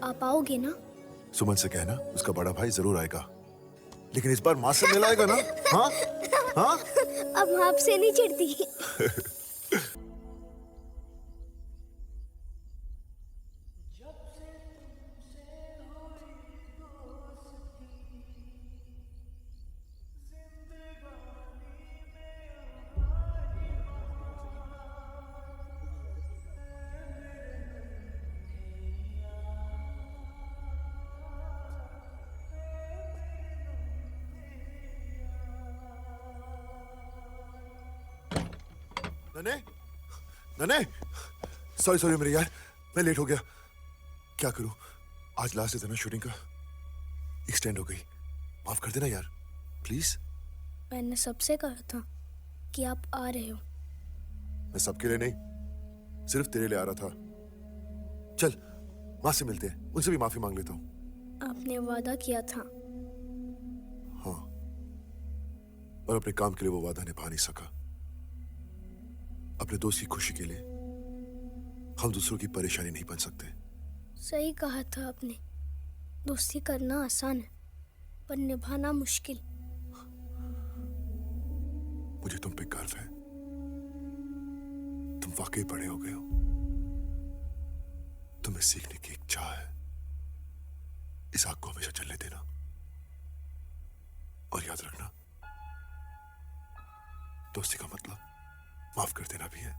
आप आओगे ना? सुमन से कहना उसका बड़ा भाई जरूर आएगा, लेकिन इस बार माँ से मिलाएगा ना? हाँ हाँ। अब मैं आपसे नहीं चिढ़ती। नन्हे, नन्हे, सॉरी मेरे यार, मैं लेट हो गया। क्या करूं, आज लास्ट डे था ना शूटिंग का, एक्सटेंड हो गई। माफ कर देना यार, प्लीज। मैंने सबसे कहा था कि आप आ रहे हो। मैं सबके लिए नहीं, सिर्फ तेरे लिए आ रहा था। चल माँ से मिलते हैं, उनसे भी माफी मांग लेता हूँ। आपने वादा किया था। हाँ, और अपने काम के लिए वो वादा निभा नहीं सका। अपने दोस्त की खुशी के लिए हम दूसरों की परेशानी नहीं बन सकते। सही कहा था आपने, दोस्ती करना आसान है पर निभाना मुश्किल। मुझे तुम पे गर्व है, तुम वाकई बड़े हो गए हो। तुम्हें सीखने की एक चाह है, इस आग को हमेशा चलने देना। और याद रखना, दोस्ती का मतलब माफ कर देना भी है।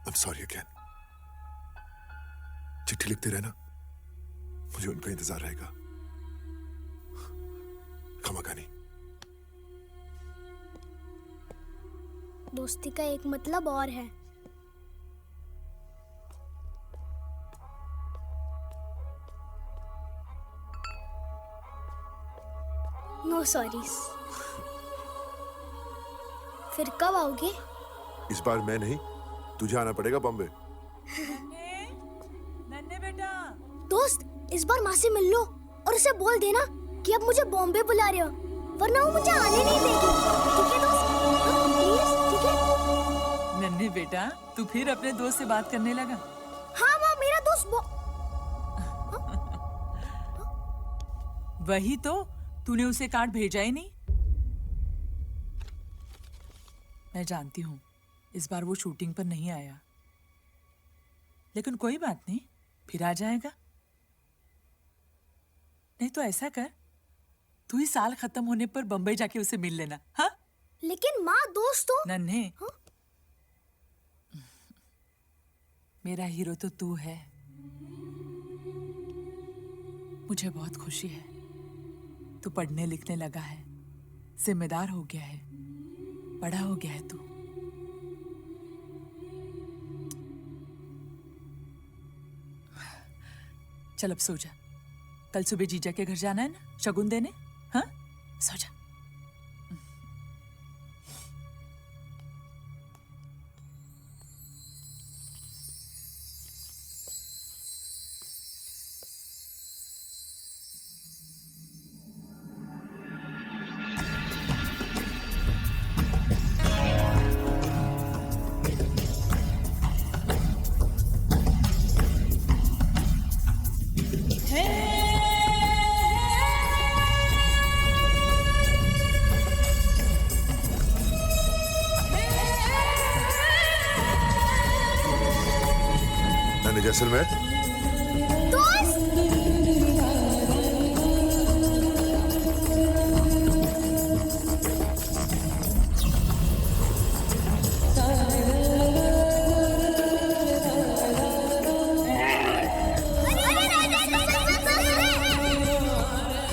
I'm sorry again। चिट्ठी लिखते रहना, मुझे उनका इंतजार रहेगा। दोस्ती का एक मतलब और है। No sorries. फिर कब आओगे? इस बार मैं नहीं, तुझे आना पड़ेगा बॉम्बे। नन्हे बेटा। दोस्त, इस बार माँ से मिल लो और उसे बोल देना कि अब मुझे बॉम्बे बुला रहे हो, वरना वो मुझे आने नहीं देगी। ठीक है दोस्त? प्लीज, ठीक है? नन्हे बेटा, तू फिर अपने दोस्त से बात करने लगा? हाँ माँ, मेरा दोस्त वही तो, तूने उसे कार्ड भेजा ही नहीं। मैं जानती हूँ इस बार वो शूटिंग पर नहीं आया, लेकिन कोई बात नहीं, फिर आ जाएगा। नहीं तो ऐसा कर, तू ही साल खत्म होने पर बंबई जाके उसे मिल लेना। हाँ? लेकिन माँ, दोस्तों। नन्हे, मेरा हीरो तो तू है। मुझे बहुत खुशी है, तू पढ़ने लिखने लगा है, जिम्मेदार हो गया है, बड़ा हो गया है तू। चल अब सो जा, कल सुबह जीजा के घर जाना है ना शगुन देने। हाँ, सो जा। जैसलमेर।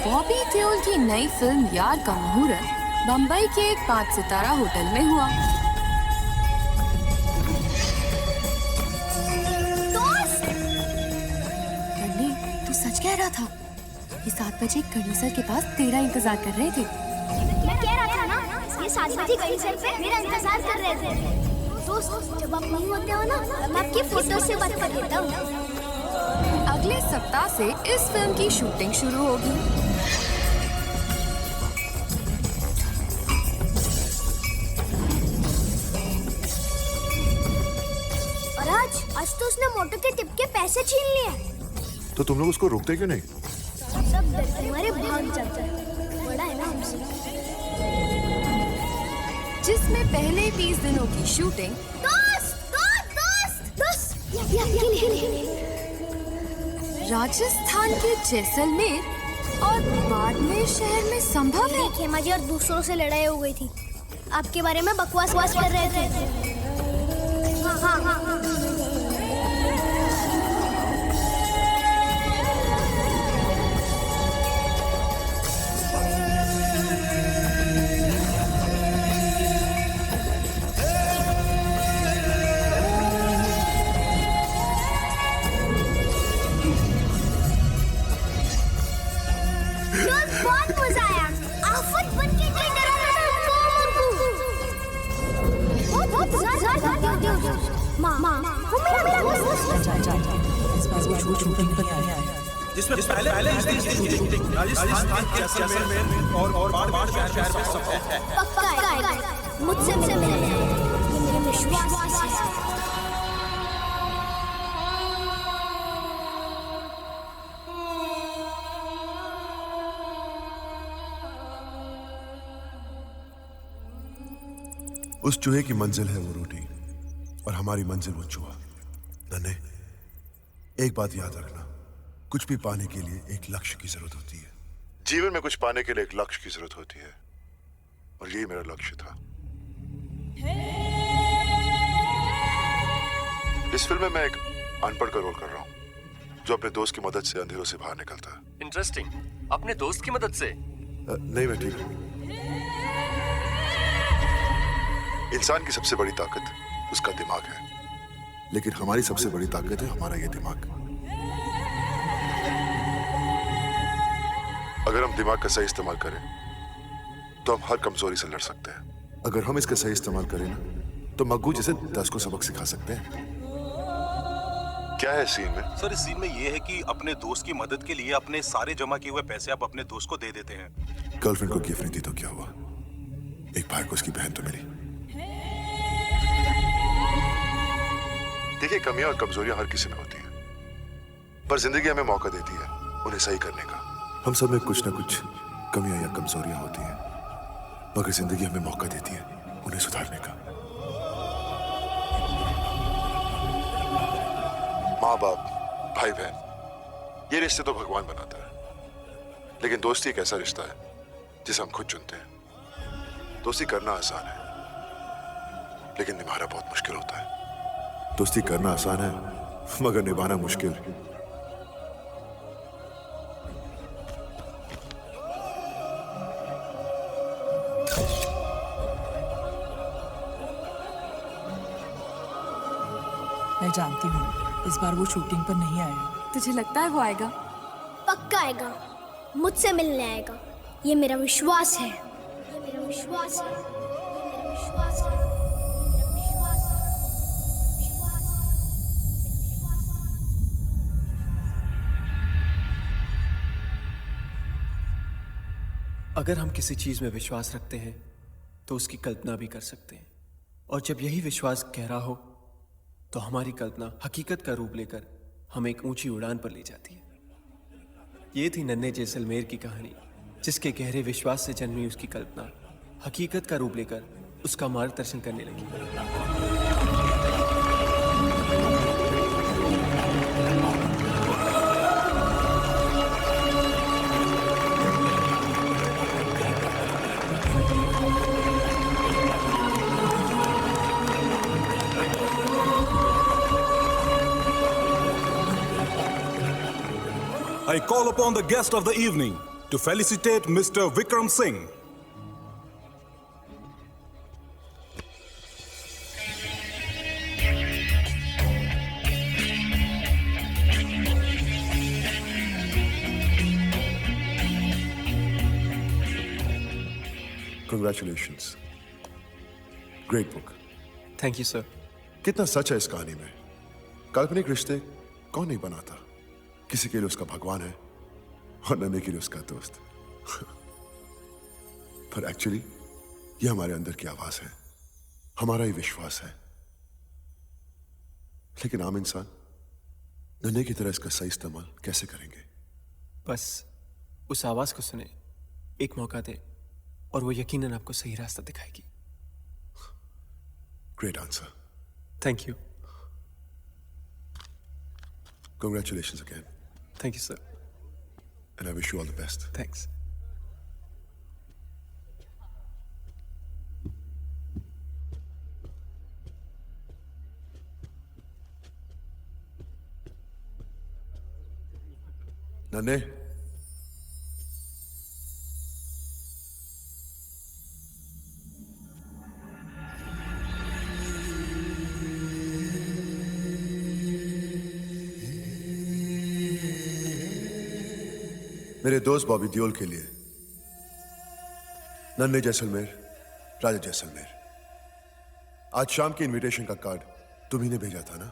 बॉबी देओल की नई फिल्म यार का मुहूर्त बम्बई के एक 5 सितारा होटल में हुआ। कह रहा था कि 7 बजे कड़ी सर के पास तेरा इंतजार कर रहे थे। मैं कह रहा था ना, ये 7 बजे कड़ी सर पे मेरा इंतजार कर रहे थे। दोस्त, जब आप नहीं होते हो ना, मैं आपकी फोटो से बात कर लेता हूँ। अगले सप्ताह से इस फिल्म की शूटिंग शुरू होगी। और आज तो उसने मोटर के टिप के पैसे छीन लिए। तो तुम लोग उसको रोकते क्यों नहीं? सब डर तुम्हारे भाग जाता है, बड़ा है ना हमसे। जिसमें पहले 20 दिनों की शूटिंग राजस्थान के जैसलमेर और बाड़मेर शहर में संभव है। खेमा जी और दूसरों से लड़ाई हो गई थी, आपके बारे में बकवास कर रहे थे। हाँ। बहुत मजा आया, आफत बन के कोई डरा माँ, वो मेरा दोस्त। इस बार वो शूटिंग पर नहीं आया, जिसमें पहले इसकी शूटिंग राजस्थान के जैसलमेर और बाड़मेर शहर में संभव है। पक्का है, मुझसे मिलने, ये मेरे विश्वास है। उस चूहे की मंजिल है वो रोटी और हमारी मंजिल वो चूहा। नन्हे, एक बात याद रखना, कुछ भी पाने के लिए एक लक्ष्य की जरूरत होती है। जीवन में कुछ पाने के लिए एक लक्ष्य की जरूरत होती है, और यही मेरा लक्ष्य था। इस फिल्म में मैं एक अनपढ़ का रोल कर रहा हूँ, जो अपने दोस्त की मदद से अंधेरों से बाहर निकलता है। इंटरेस्टिंग। अपने दोस्त की मदद से? नहीं, मैं ठीक हूँ। इंसान की सबसे बड़ी ताकत उसका दिमाग है, लेकिन हमारी सबसे बड़ी ताकत है हमारा ये दिमाग। अगर हम दिमाग का सही इस्तेमाल करें तो हम हर कमजोरी से लड़ सकते हैं। अगर हम इसका सही इस्तेमाल करें ना तो मग्गू जैसे 10 को सबक सिखा सकते हैं। क्या है सीन में? सर, इस सीन में ये है कि अपने दोस्त की मदद के लिए अपने सारे जमा किए हुए पैसे आप अपने दोस्त को दे देते हैं। गर्लफ्रेंड को गिफ्ट नहीं दी तो क्या हुआ? एक भाई को उसकी बहन तो मिली। देखिए, कमियां और कमजोरियां हर किसी में होती हैं, पर जिंदगी हमें मौका देती है उन्हें सही करने का। हम सब में कुछ ना कुछ कमियां या कमजोरियां होती हैं, मगर जिंदगी हमें मौका देती है उन्हें सुधारने का। माँ बाप, भाई बहन, ये रिश्ते तो भगवान बनाता है, लेकिन दोस्ती एक ऐसा रिश्ता है जिसे हम खुद चुनते हैं। दोस्ती करना आसान है, लेकिन निभाना बहुत मुश्किल होता है। दोस्ती करना आसान है, मगर निभाना मुश्किल। मैं जानती हूँ इस बार वो शूटिंग पर नहीं आया। तुझे लगता है वो आएगा? पक्का आएगा, मुझसे मिलने आएगा। ये मेरा विश्वास है। ये मेरा विश्वास है। ये मेरा विश्वास है। अगर हम किसी चीज में विश्वास रखते हैं तो उसकी कल्पना भी कर सकते हैं, और जब यही विश्वास गहरा हो तो हमारी कल्पना हकीकत का रूप लेकर हमें एक ऊंची उड़ान पर ले जाती है। ये थी नन्हे जैसलमेर की कहानी, जिसके गहरे विश्वास से जन्मी उसकी कल्पना हकीकत का रूप लेकर उसका मार्गदर्शन करने लगी। I call upon the guest of the evening to felicitate Mr. Vikram Singh. Congratulations. Great book. Thank you sir. कितना सच है इस कहानी में। काल्पनिक रिश्ते कौन नहीं बनाता? किसी के लिए उसका भगवान है और नन्हे के लिए उसका दोस्त। पर एक्चुअली ये हमारे अंदर की आवाज है, हमारा ही विश्वास है। लेकिन आम इंसान नन्हे की तरह इसका सही इस्तेमाल कैसे करेंगे? बस उस आवाज को सुने, एक मौका दे, और वो यकीनन आपको सही रास्ता दिखाएगी। Great answer. Thank you. Congratulations again. Thank you, sir. And I wish you all the best. Thanks. नन्हे, मेरे दोस्त बॉबी दियोल के लिए नन्हे जैसलमेर, राजा जैसलमेर। आज शाम की इनविटेशन का कार्ड तुम्ही ने भेजा था ना?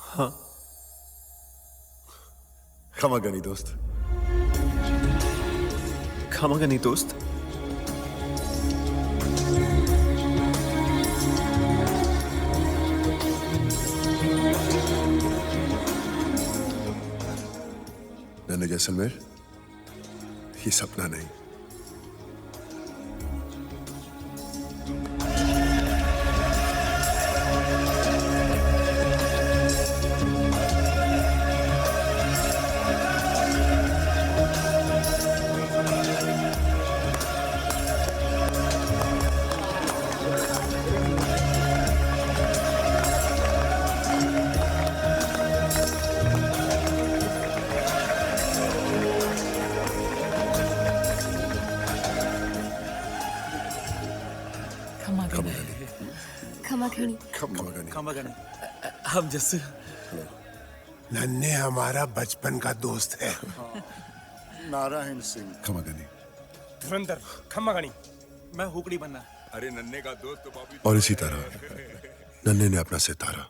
हाँ। खमागनी दोस्त। खमागनी दोस्त? नन्हे जैसलमेर, ये सपना नहीं, खमाखणी। खमागनी। हम जैसे नन्हे हमारा बचपन का दोस्त है। नारायण सिंह खमागनी। धुरंधर खम्मागणी। मैं हुकड़ी बनना। अरे नन्हे का दोस्त तो बाबू। और इसी तरह नन्हे ने अपना सितारा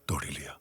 तोड़ ही लिया।